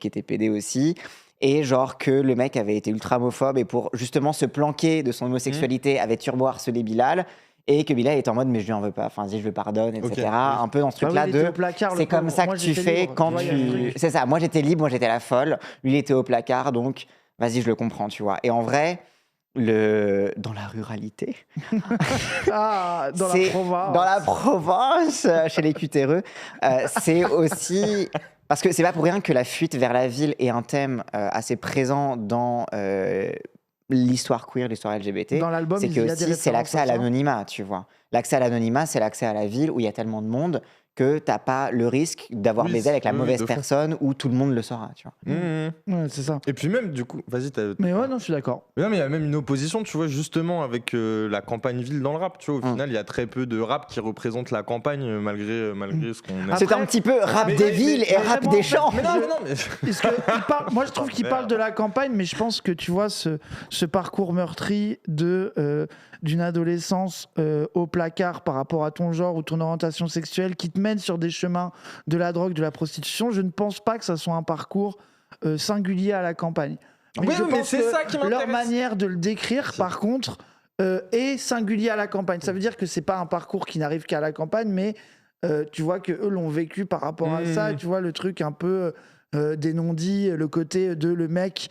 était pédé aussi. Et genre que le mec avait été ultra homophobe et pour justement se planquer de son homosexualité avait turbo harcelé Bilal. Et que Bilal était en mode mais je lui en veux pas, enfin je le pardonne, etc. Un peu dans ce truc-là c'est comme ça que tu fais quand tu... C'est ça, moi j'étais libre, moi j'étais la folle, lui il était au placard, donc vas-y je le comprends, tu vois. Et en vrai, dans la ruralité, dans la province, chez les cutéreux, c'est aussi... Parce que c'est pas pour rien que la fuite vers la ville est un thème assez présent dans... l'histoire queer, l'histoire LGBT, dans l'album, c'est que aussi c'est l'accès à l'anonymat, tu vois. L'accès à l'anonymat, c'est l'accès à la ville où il y a tellement de monde que t'as pas le risque d'avoir baisé avec la mauvaise personne où tout le monde le saura, tu vois. Ouais, c'est ça. Et puis même, du coup, vas-y, Mais ouais, non, je suis d'accord. Mais non, mais il y a même une opposition, tu vois, justement, avec la campagne-ville dans le rap, tu vois. Au final, il y a très peu de rap qui représente la campagne, malgré ce qu'on a. C'est un petit peu rap des villes et rap des champs. Mais non. Moi, je trouve qu'il parle de la campagne, mais je pense que, tu vois, ce parcours meurtri de d'une adolescence au placard par rapport à ton genre ou ton orientation sexuelle qui te mène sur des chemins de la drogue, de la prostitution, je ne pense pas que ça soit un parcours singulier à la campagne. Mais c'est ça qui m'intéresse. Leur manière de le décrire, par contre, est singulier à la campagne. Ça veut dire que c'est pas un parcours qui n'arrive qu'à la campagne, mais tu vois que eux l'ont vécu par rapport à ça. Tu vois le truc un peu des non-dits, le côté de le mec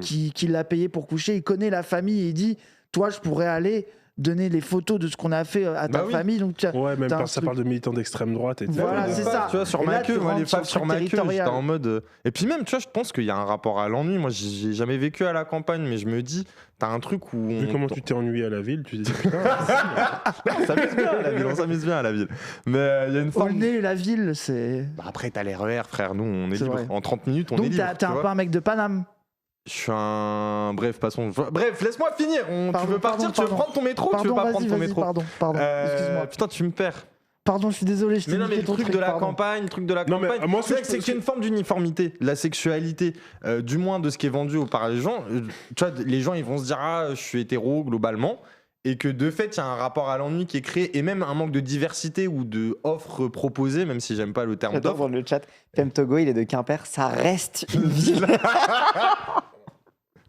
qui l'a payé pour coucher, il connaît la famille et il dit toi je pourrais aller donner les photos de ce qu'on a fait à ta famille. Donc, ouais, même quand ça parle de militants d'extrême droite. Voilà, c'est ça. Tu vois, sur ma queue, moi, les faves sur ma queue, j'étais en mode. Et puis même, tu vois, je pense qu'il y a un rapport à l'ennui. Moi, j'ai jamais vécu à la campagne, mais je me dis, t'as un truc où. Vu comment tu t'es ennuyé à la ville, tu te dis putain. On s'amuse bien à la ville, on s'amuse bien à la ville. Mais il y a une forme. Aulnay, la ville, c'est. Bah après, t'as les RER, frère. Nous, on est libre. Vrai. En 30 minutes, on est libre. Donc, t'es un peu un mec de Paname. Je suis un. Bref, passons. Bref, laisse-moi finir. Tu veux partir, tu veux prendre ton métro, tu veux pas prendre ton métro. Pardon, excuse-moi. Putain, tu me perds. Pardon, je suis désolé. Mais non, mais le truc de la campagne, c'est qu'il y a une forme d'uniformité, la sexualité, du moins de ce qui est vendu aux gens. Tu vois, les gens, ils vont se dire, ah, je suis hétéro globalement. Et que de fait, il y a un rapport à l'ennui qui est créé et même un manque de diversité ou de offres proposées, même si j'aime pas le terme d'offre. Dans le chat, Femme Togo, il est de Quimper, ça reste une ville.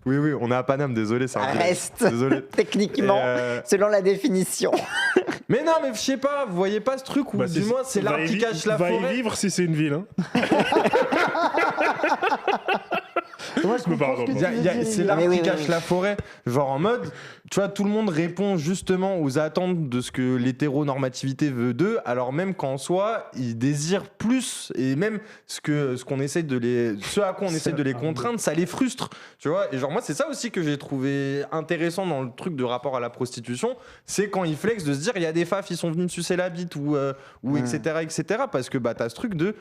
Oui, on est à Paname, désolé. Ça reste, désolé. Techniquement, selon la définition. Mais non, mais je sais pas, vous voyez pas ce truc où du moins c'est l'arbre qui cache la forêt. Va y vivre si c'est une ville. Hein. Moi, c'est l'arbre qui cache la forêt. Genre en mode, tu vois, tout le monde répond justement aux attentes de ce que l'hétéronormativité veut d'eux, alors même qu'en soi, ils désirent plus et même ce à quoi on essaie de les contraindre, ça les frustre. Tu vois, et genre moi, c'est ça aussi que j'ai trouvé intéressant dans le truc de rapport à la prostitution, c'est quand ils flexent de se dire, il y a des faf, ils sont venus me sucer la bite ou etc., parce que t'as ce truc de,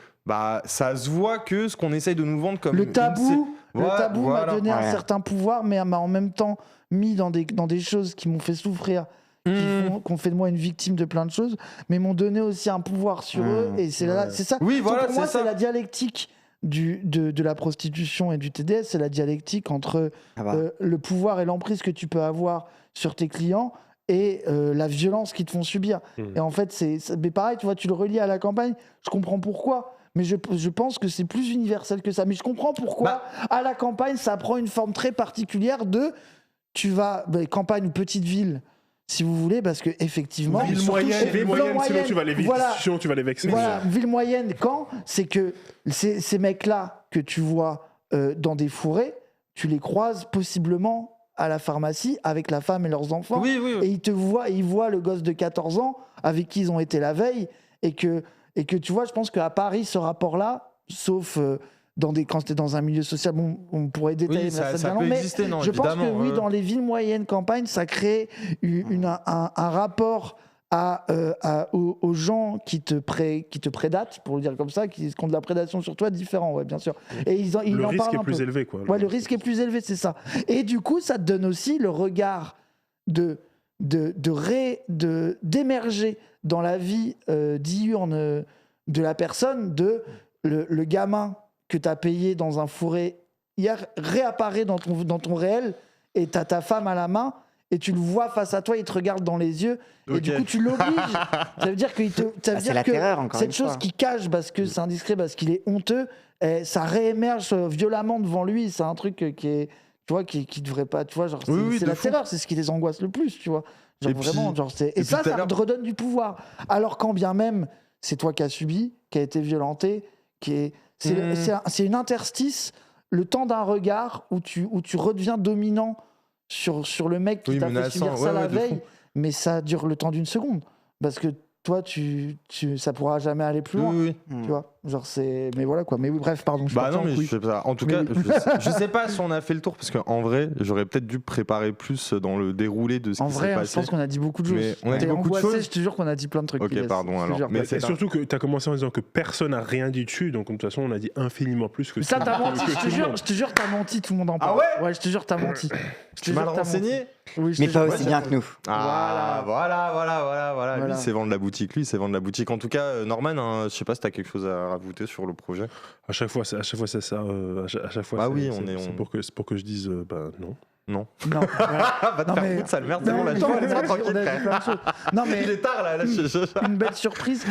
ça se voit que ce qu'on essaye de nous vendre comme le tabou. Le tabou m'a donné un certain pouvoir, mais m'a en même temps mis dans des choses qui m'ont fait souffrir, qui ont fait de moi une victime de plein de choses, mais m'ont donné aussi un pouvoir sur eux. Et c'est ça. Oui, voilà, pour moi, c'est la dialectique de la prostitution et du TDS, c'est la dialectique entre le pouvoir et l'emprise que tu peux avoir sur tes clients et la violence qu'ils te font subir. Et en fait, mais pareil, tu vois, tu le relis à la campagne, je comprends pourquoi. Mais je pense que c'est plus universel que ça. Mais je comprends pourquoi, à la campagne, ça prend une forme très particulière de... Tu vas... campagne ou petite ville, si vous voulez, parce que effectivement... Ville moyenne, sinon tu vas les tu vas les vexer. Voilà, ville moyenne, quand c'est que ces mecs-là que tu vois dans des fourrés, tu les croises possiblement à la pharmacie avec la femme et leurs enfants. Oui. Et ils voient le gosse de 14 ans avec qui ils ont été la veille et que tu vois, je pense qu'à Paris, ce rapport-là, sauf quand c'était dans un milieu social, on pourrait détailler, mais ça peut exister, non, je pense que oui, dans les villes moyennes, campagnes, ça crée un rapport aux gens qui te prédatent, pour le dire comme ça, qui ont de la prédation sur toi différent, ouais, bien sûr. Et le risque est plus élevé, quoi. Ouais, le risque est plus élevé, c'est ça. Et du coup, ça te donne aussi le regard d'émerger dans la vie diurne de la personne, le gamin que tu as payé dans un fourré hier réapparaît dans ton réel et tu as ta femme à la main et tu le vois face à toi, il te regarde dans les yeux et du coup tu l'obliges. Ça veut dire que cette chose qu'il cache parce que c'est indiscret, parce qu'il est honteux, ça réémerge violemment devant lui. C'est un truc qui est, tu vois, qui devrait pas, tu vois, genre c'est la terreur, c'est ce qui les angoisse le plus, tu vois. Genre vraiment, et ça te redonne du pouvoir. Alors quand bien même c'est toi qui as subi, qui a été violenté, c'est une interstice, le temps d'un regard où tu redeviens dominant sur le mec qui t'a fait subir ça la veille, mais ça dure le temps d'une seconde. Parce que toi, ça pourra jamais aller plus loin. Tu vois, genre mais voilà quoi. Mais oui, bref, pardon. En tout cas, je sais pas si on a fait le tour parce qu'en vrai, j'aurais peut-être dû préparer plus dans le déroulé de ce qui s'est passé. Je pense qu'on a dit beaucoup de choses. On a dit beaucoup de choses. Je te jure qu'on a dit plein de trucs. Ok, pardon. Alors, mais c'est surtout que tu as commencé en disant que personne n'a rien dit dessus, donc de toute façon, on a dit infiniment plus que ça. T'as menti. Je te jure, t'as menti. Tout le monde en parle. Ah ouais. Ouais, je te jure, t'as menti. Tu m'as renseigné. Oui, mais pas aussi bien que nous. Voilà. Lui, c'est vendre la boutique. En tout cas, Norman, je sais pas si t'as quelque chose à rajouter sur le projet. À chaque fois, c'est ça. À chaque fois, oui, c'est pour que je dise non. Non. Non, voilà. Va te Non, faire mais- foutre, sale merde, Mais c'est en bon, même lâche-moi, temps, laisse-moi on a tranquille, dit frère. plein de choses. Non, mais Il est tard là, une belle surprise.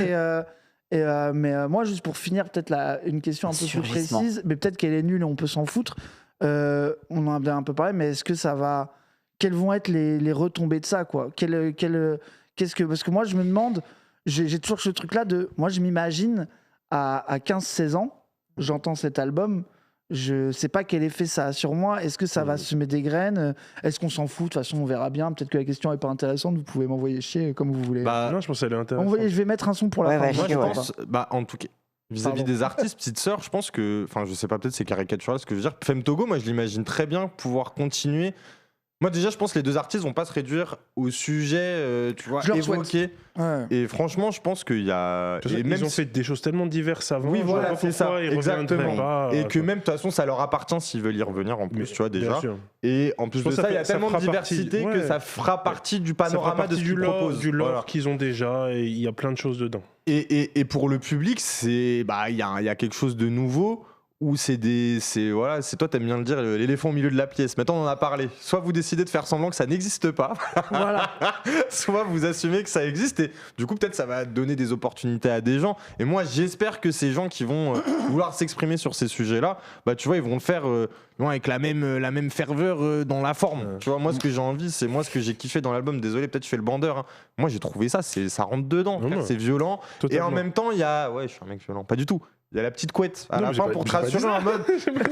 Mais moi, juste pour finir, peut-être une question un peu plus Surgissement. précise, mais peut-être qu'elle est nulle et on peut s'en foutre. On en a bien un peu parlé, mais est-ce que ça va. Quelles vont être les retombées de ça, quoi? Qu'est-ce que. Parce que moi, je me demande, j'ai toujours ce truc-là de. Moi, je m'imagine à 15-16 ans, j'entends cet album. Je sais pas quel effet ça a sur moi. Est-ce que ça va semer des graines? Est-ce qu'on s'en fout? De toute façon, on verra bien. Peut-être que la question est pas intéressante. Vous pouvez m'envoyer chier comme vous voulez. Bah, Non, je pense qu'elle est intéressante. Envoyez, je vais mettre un son pour la Ouais, fin. ouais, moi, je chier, ouais. pense, en tout cas, vis-à-vis Pardon. des artistes, petite sœur, je pense que, enfin, je sais pas, peut-être c'est caricatural ce que je veux dire. Femme Togo, moi, je l'imagine très bien pouvoir continuer. Moi, déjà, je pense que les deux artistes vont pas se réduire au sujet, tu vois, Je leur évoqué. Ouais. Et franchement, je pense qu'il y a. De toute façon, Et même ils ont si- fait des choses tellement diverses avant. Oui, je vois voilà, pas c'est ça, pourquoi ils exactement. reviendraient pas, Et que quoi. même, de toute façon, ça leur appartient s'ils veulent y revenir en plus, Mais- tu vois, bien déjà. sûr. Et en plus Je de pense que ça, il y a ça tellement de fera partie- diversité ouais. que ça fera partie du Ça fera panorama de partie ce du qu'ils lore, proposent. du lore Voilà. qu'ils ont déjà, et il y a plein de choses dedans. Et pour le public, c'est il y a quelque chose de nouveau où c'est toi t'aimes bien le dire, l'éléphant au milieu de la pièce. Maintenant on en a parlé. Soit vous décidez de faire semblant que ça n'existe pas, Voilà. soit vous assumez que ça existe et du coup peut-être ça va donner des opportunités à des gens. Et moi j'espère que ces gens qui vont vouloir s'exprimer sur ces sujets-là, bah tu vois ils vont le faire avec la même ferveur dans la forme. Tu vois moi ce que j'ai envie, c'est moi ce que j'ai kiffé dans l'album. Désolé peut-être je fais le bandeur. Hein. Moi j'ai trouvé ça rentre dedans. Non, frère, non. c'est violent. Totalement. Et en même temps, il y a. Ouais, je suis un mec violent. Pas du tout. Il y a la petite couette à Non, la mais fin j'ai pas- pour te j'ai pas dit rassurer en mode.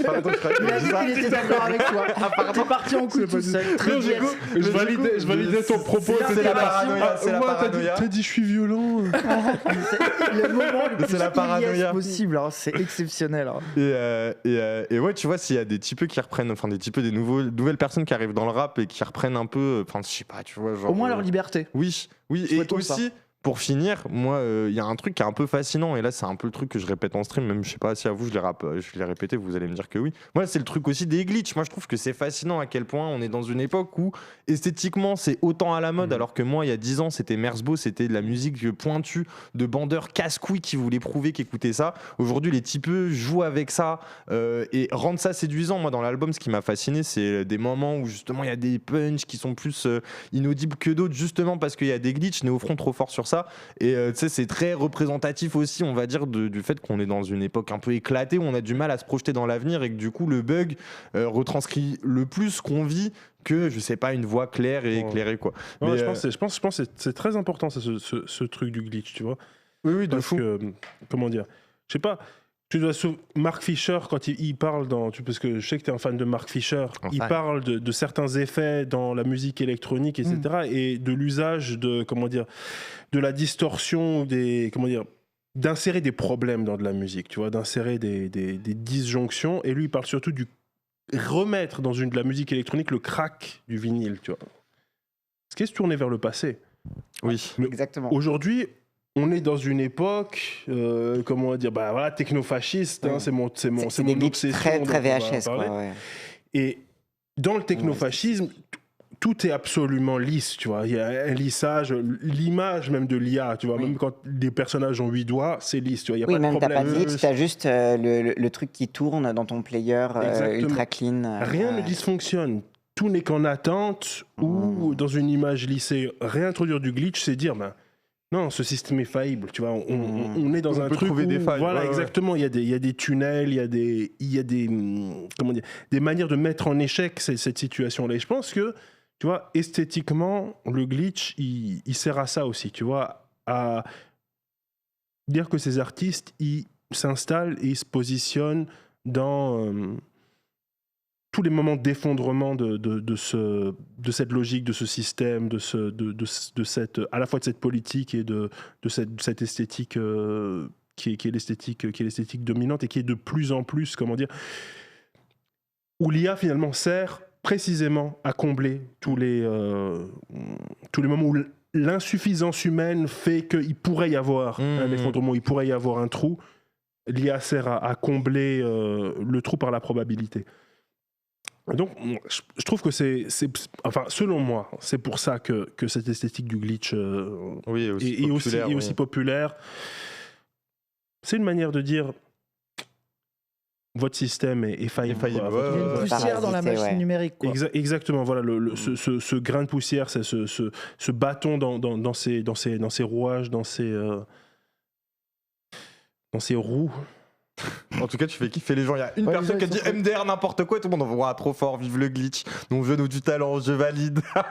Pardon, je croyais que Il a tu dit disais qu'il était d'accord avec toi. T'es parti en couille tout seul. Très Non, diète. je validais ton propos. c'est c'était la là. paranoïa, c'est la Moi, paranoïa. T'as dit je suis violent. C'est le moment le plus C'est la paranoïa. Iliès possible. hein. C'est exceptionnel. hein. Et ouais, tu vois, s'il y a des typeux qui reprennent. Enfin, des nouvelles personnes qui arrivent dans le rap et qui reprennent un peu. Enfin, je sais pas, tu vois. Genre, Au moins leur liberté. Oui, et Souhaitons ça. aussi, pour finir, moi, il y a un truc qui est un peu fascinant, et là, c'est un peu le truc que je répète en stream, même je sais pas si à vous, je l'ai répété, vous allez me dire que oui. Moi, c'est le truc aussi des glitches. Moi, je trouve que c'est fascinant à quel point on est dans une époque où, esthétiquement, c'est autant à la mode, alors que moi, il y a 10 ans, c'était Merzbow, c'était de la musique pointue, de bandeurs casse-couilles qui voulaient prouver qu'ils écoutaient ça. Aujourd'hui, les typeux jouent avec ça et rendent ça séduisant. Moi, dans l'album, ce qui m'a fasciné, c'est des moments où, justement, il y a des punchs qui sont plus inaudibles que d'autres, justement parce qu'il y a des glitches. Néofront trop fort sur ça. Et tu sais, c'est très représentatif aussi, on va dire, du fait qu'on est dans une époque un peu éclatée où on a du mal à se projeter dans l'avenir et que du coup, le bug retranscrit le plus ce qu'on vit que, je sais pas, une voix claire et éclairée, quoi. Ouais, Mais, je pense que c'est très important, ça, ce truc du glitch, tu vois. oui, de Parce fou. que, comment dire, je sais pas. Tu dois Mark Fisher, quand il parle parce que je sais que tu es un fan de Mark Fisher, Un il fan. parle de certains effets dans la musique électronique, etc. Et de l'usage de, comment dire, de la distorsion, d'insérer des problèmes dans de la musique, tu vois, d'insérer des disjonctions. Et lui, il parle surtout du remettre dans de la musique électronique le crack du vinyle, tu vois. Ce qui est se tourner vers le passé. Oui. Exactement. Aujourd'hui, on est dans une époque, comment dire, bah voilà, technofasciste, hein, Ouais. c'est mon C'est mon des glitches obsession. très, dont très on va VHS, parler. quoi. Ouais. Et dans le technofascisme, tout est absolument lisse, tu vois. Il y a un lissage, l'image même de l'IA, tu vois. Oui. Même quand des personnages ont 8 doigts, c'est lisse, tu vois. Il y a Oui, pas même de t'as pas problème. de glitch, t'as juste le truc qui tourne dans ton player Exactement. ultra clean. Rien ne ouais. dysfonctionne. Tout n'est qu'en attente ou dans une image lissée. Réintroduire du glitch, c'est dire, ben, non, ce système est faillible. Tu vois, on est dans On un peut truc trouver où, des failles, voilà, ouais, ouais. exactement. Il y a des tunnels, il y a des comment dire, des manières de mettre en échec cette situation-là. Et je pense que, tu vois, esthétiquement, le glitch, il sert à ça aussi. Tu vois, à dire que ces artistes, ils s'installent et ils se positionnent dans tous les moments d'effondrement de cette logique, de ce système, de cette, à la fois de cette politique et de cette esthétique qui est l'esthétique dominante et qui est de plus en plus, comment dire, où l'IA finalement sert précisément à combler tous les moments où l'insuffisance humaine fait qu'il pourrait y avoir un effondrement, il pourrait y avoir un trou. L'IA sert à combler le trou par la probabilité. Donc, je trouve que enfin, selon moi, c'est pour ça que cette esthétique du glitch Oui, est aussi populaire. C'est une manière de dire, votre système est faillible. faillible, quoi. ouais, Il y a une ouais. poussière dans la Parasité, machine ouais. numérique. Quoi. Exactement, voilà, ce grain de poussière, c'est ce bâton dans ses rouages, dans ses roues. En tout cas, tu fais kiffer les gens. Il y a une Ouais, personne les qui a gens, dit ils sont MDR n'importe quoi, et tout le monde envoie trop fort, vive le glitch. Non, je donne du talent, je valide. Non,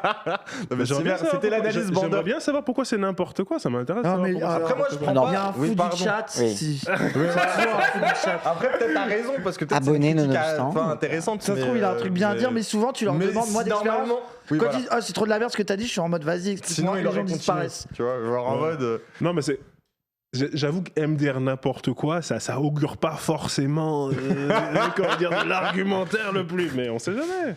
mais J'aimerais bien savoir c'était pourquoi- l'analyse J'aimerais Bander. bien savoir pourquoi c'est n'importe quoi, ça m'intéresse. Non, de savoir mais pourquoi c'est après, moi, n'importe je quoi. prends Il y a pas. un Oui, fou pardon. du chat. Oui. Si. Ça se trouve, un fou du chat. Après, peut-être t'as raison, parce que peut-être Abonné, c'est une critique nonobstant. enfin, intéressante. Ça se trouve, il a un truc bien à dire, mais souvent, tu leur demandes, moi d'expérience, normalement, oui, quand voilà. ils disent, ah, c'est trop de la merde ce que t'as dit, je suis en mode, vas-y, explique-moi, Sinon, il les aurait gens continué. disparaissent. Tu vois, genre en Ouais. mode. Non, mais c'est. J'avoue que MDR n'importe quoi, ça augure pas forcément comment dire, de l'argumentaire le plus, mais on sait jamais.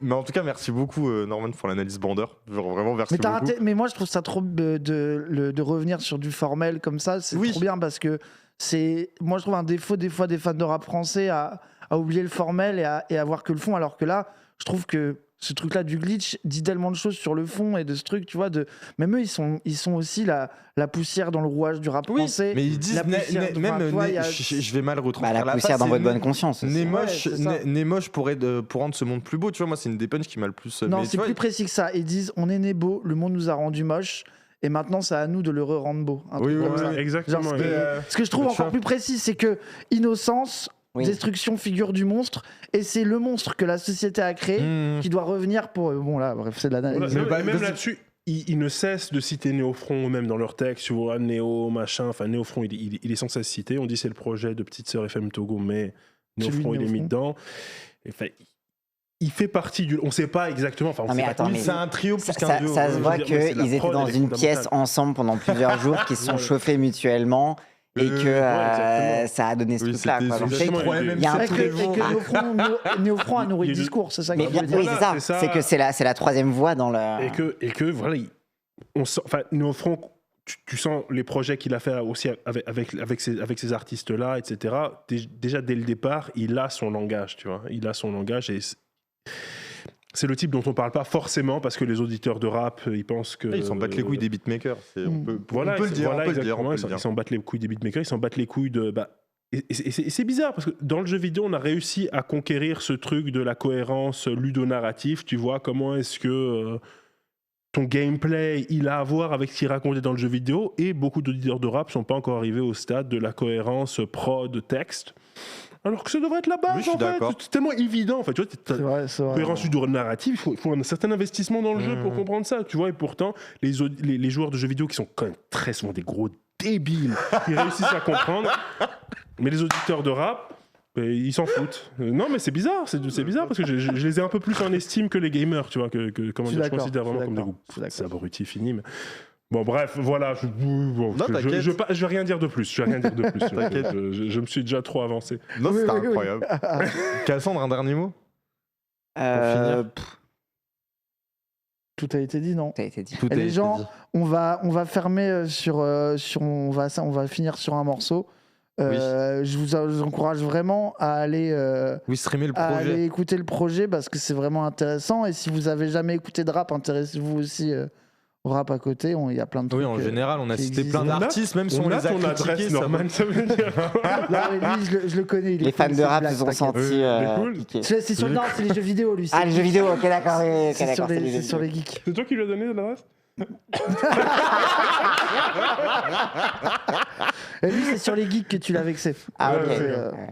Mais en tout cas, merci beaucoup, Norman, pour l'analyse Bander. Genre, vraiment, merci Mais, beaucoup. mais moi, je trouve ça trop de revenir sur du formel comme ça. C'est Oui. trop bien parce que c'est, moi, je trouve un défaut des fois des fans de rap français à oublier le formel et à voir que le fond. Alors que là, je trouve que ce truc-là du glitch dit tellement de choses sur le fond et de ce truc, tu vois. Même eux, ils sont aussi la poussière dans le rouage du rap français. Mais ils disent, La poussière, même, tu vois, il y a- je vais mal retranscrire La poussière dans votre bonne conscience. aussi. Némoche, Ouais, c'est ça. Némoche pour rendre ce monde plus beau, tu vois. Moi, c'est une des punchs qui m'a le plus. Non, mais c'est tu vois, plus précis que ça. Ils disent, on est né beau, le monde nous a rendu moche, et maintenant, c'est à nous de le rendre beau. Un Oui, truc oui, comme ça. oui. Exactement. Genre, ouais. ce que je trouve tu encore vois. plus précis, c'est que innocence, Oui. destruction, figure du monstre, et c'est le monstre que la société a créé Mmh. qui doit revenir pour. Bon, là, bref, c'est de l'analyse. Voilà, Mais non, bah, et même vas-y. là-dessus, ils ne cessent de citer Néofront eux-mêmes dans leurs textes, tu vois, Néo, machin, enfin Néofront, il est sans cesse cité. On dit c'est le projet de Petite Sœur FM Togo, mais Néofront, il est mis dedans. Enfin, il fait partie du. On ne sait pas exactement. Enfin, on Non, mais sait pas attends, tout. Oui, mais c'est un trio plus Ça, qu'un ça- duo. ça se ouais. voit je veux dire, mais c'est la qu'ils étaient prod, dans elle est une pièce fondamentale. ensemble pendant plusieurs jours, qu'ils se sont Ouais. chauffés mutuellement et que exactement. ça a donné ce Oui, truc-là. c'était quoi. Donc, exactement, trop il y a MM, il y a un c'est truc- Et très bon. que Néofront a nourri Il le y a- discours, c'est ça Mais que bien, je veux oui, dire. c'est ça. c'est ça. C'est que c'est la troisième voie dans le. Et que voilà, on sent, enfin, Néofront, tu sens les projets qu'il a fait aussi avec ces artistes-là, etc. Déjà, dès le départ, il a son langage, tu vois. Il a son langage et c'est le type dont on parle pas forcément parce que les auditeurs de rap, ils pensent que. Ils s'en battent les couilles des beatmakers. On peut Voilà, le dire. voilà, On peut le dire. exactement, on peut ils le dire. s'en battent les couilles des beatmakers, ils s'en battent les couilles de. Et c'est bizarre parce que dans le jeu vidéo, on a réussi à conquérir ce truc de la cohérence ludonarrative. Tu vois, comment est-ce que ton gameplay il a à voir avec ce qu'il racontait dans le jeu vidéo, et beaucoup d'auditeurs de rap sont pas encore arrivés au stade de la cohérence prod-texte. Alors que ça devrait être la base, Oui, je suis en fait. d'accord. C'est tellement évident, en fait. Tu vois, C'est vrai, c'est vrai. cohérence ludonarrative, il faut un certain investissement dans le jeu pour comprendre ça, tu vois. Et pourtant, les joueurs de jeux vidéo qui sont quand même très souvent des gros débiles, ils réussissent à comprendre. Mais les auditeurs de rap, ils s'en foutent. Non, mais c'est bizarre, c'est bizarre parce que je les ai un peu plus en estime que les gamers, tu vois, comment Je suis dire, je d'accord, considère je suis vraiment comme des d'accord, groupes. je suis d'accord. C'est abrutis finis, mais. Bon, bref, voilà. t'inquiète. Je vais rien dire de plus. T'inquiète. Je me suis déjà trop avancé. Non, Oui, c'était oui, oui. incroyable. Cassandre, un dernier mot Euh, Tout a été dit, non? Ça a été dit. Tout Et a les été gens, dit. on va fermer on va finir sur un morceau. Je vous encourage vraiment à aller, Oui, streamer le à projet. aller écouter le projet parce que c'est vraiment intéressant. Et si vous avez jamais écouté de rap, intéressez-vous aussi au rap à côté. Il y a plein de trucs. Oui, en général, on a qui cité existent. plein d'artistes, même si on a les a ton critiqués. adresse, ça Norman, va. ça veut dire. Non, mais lui, je le connais. il est Les fans cool, de c'est une rap blague, se sont t'inquiète. sentis il est cool. piqués. C'est sur, non, c'est les jeux vidéo, lui. Ah, les jeux vidéo, ok, d'accord. Oui, ok, C'est sur, d'accord. c'est les c'est jeux sur vidéo. les geeks. C'est toi qui lui as donné l'adresse? Et lui, c'est sur les geeks que tu l'as vexé. Ah, Ouais, ok. ouais,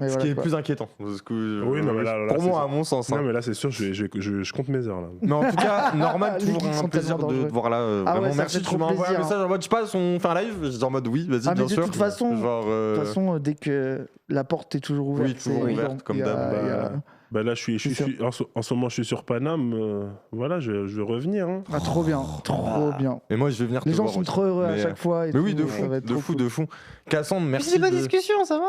Mais Ce voilà, qui est quoi. plus inquiétant. Parce que, Oui, non, mais là, pour c'est moi, ça. à mon sens. hein. Non, mais là, c'est sûr, je compte mes heures, là. Mais en tout cas, Norman, Les toujours geeks un sont plaisir tellement de te dangereux. voir là. Ah ouais, Vraiment, ça merci. fait Tu trop m'as envoyé un plaisir, message en mode, je passe, on fait un live. J'étais en mode, oui, vas-y, Ah, mais bien de sûr. toute façon, Genre, De toute façon, dès que la porte est toujours ouverte, Oui, toujours c'est ouverte, évident. comme Il y a- d'hab. il y a- Bah là, je C'est sûr. suis en ce moment, je suis sur Paname. Voilà, je vais revenir. Hein. Ah, trop bien, trop bien. Et moi, je vais venir te Les gens voir sont aussi. trop heureux à Mais, chaque fois. Et Mais oui, tout, de ça fou, va être de trop fou, cool. de fou. Cassandre, Mais merci. c'est pas de- discussion, ça va.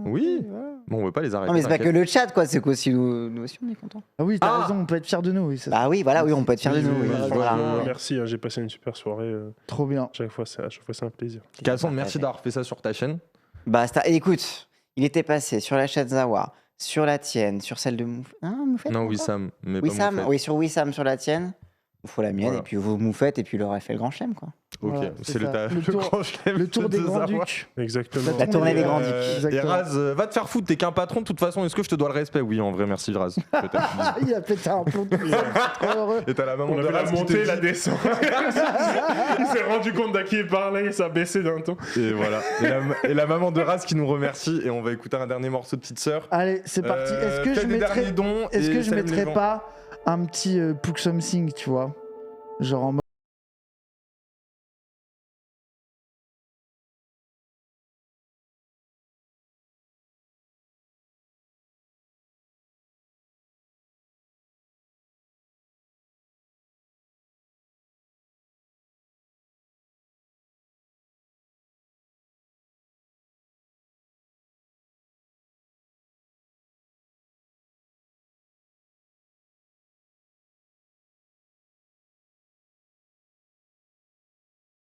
Oui. Voilà. Bon, on veut pas les arrêter. Non, mais c'est pas que t'inquiète. le chat, quoi. C'est qu'aussi nous aussi, on est contents. Ah oui, t'as Ah. raison, on peut être fiers de nous. Oui, c'est Bah oui, voilà, oui, on peut être fiers de Oui, nous. oui, oui. oui, Voilà. franchement, merci, hein, j'ai passé une super soirée. trop bien. Chaque fois, c'est un plaisir. Cassandre, merci d'avoir fait ça sur ta chaîne. Bah, écoute, il était passé sur la chaîne Zawa, sur la tienne, sur celle de Moufette. Non, Wissam. Mais pas Wissam, Moufette. oui, sur Wissam, sur la tienne. vous faut la mienne, Voilà. et puis vous me faites, et puis il aurait fait le grand chelem, quoi. Ok, Voilà, c'est c'est le, ça. le grand chelem Le tour de des grands Zawa. ducs. Exactement. La tournée des grands ducs. Et Exactement. Raz, va te faire foutre, t'es qu'un patron, de toute façon, est-ce que je te dois le respect? Oui, en vrai, merci Raz. Peut-être. Ah, il a pété un plomb. Trop heureux. Et t'as la maman On de a vu Raz la qui te montée, la dit- descente. Il s'est rendu compte d'à qui il parlait et ça a baissé d'un ton. Et voilà. Et la maman de Raz qui nous remercie. Et on va écouter un dernier morceau de Petite Sœur. Allez, c'est parti. Est-ce que fais je des derniers mettrais, dons est-ce et que je salue les mettrais gens. pas un petit Pook Something, tu vois? Genre en mode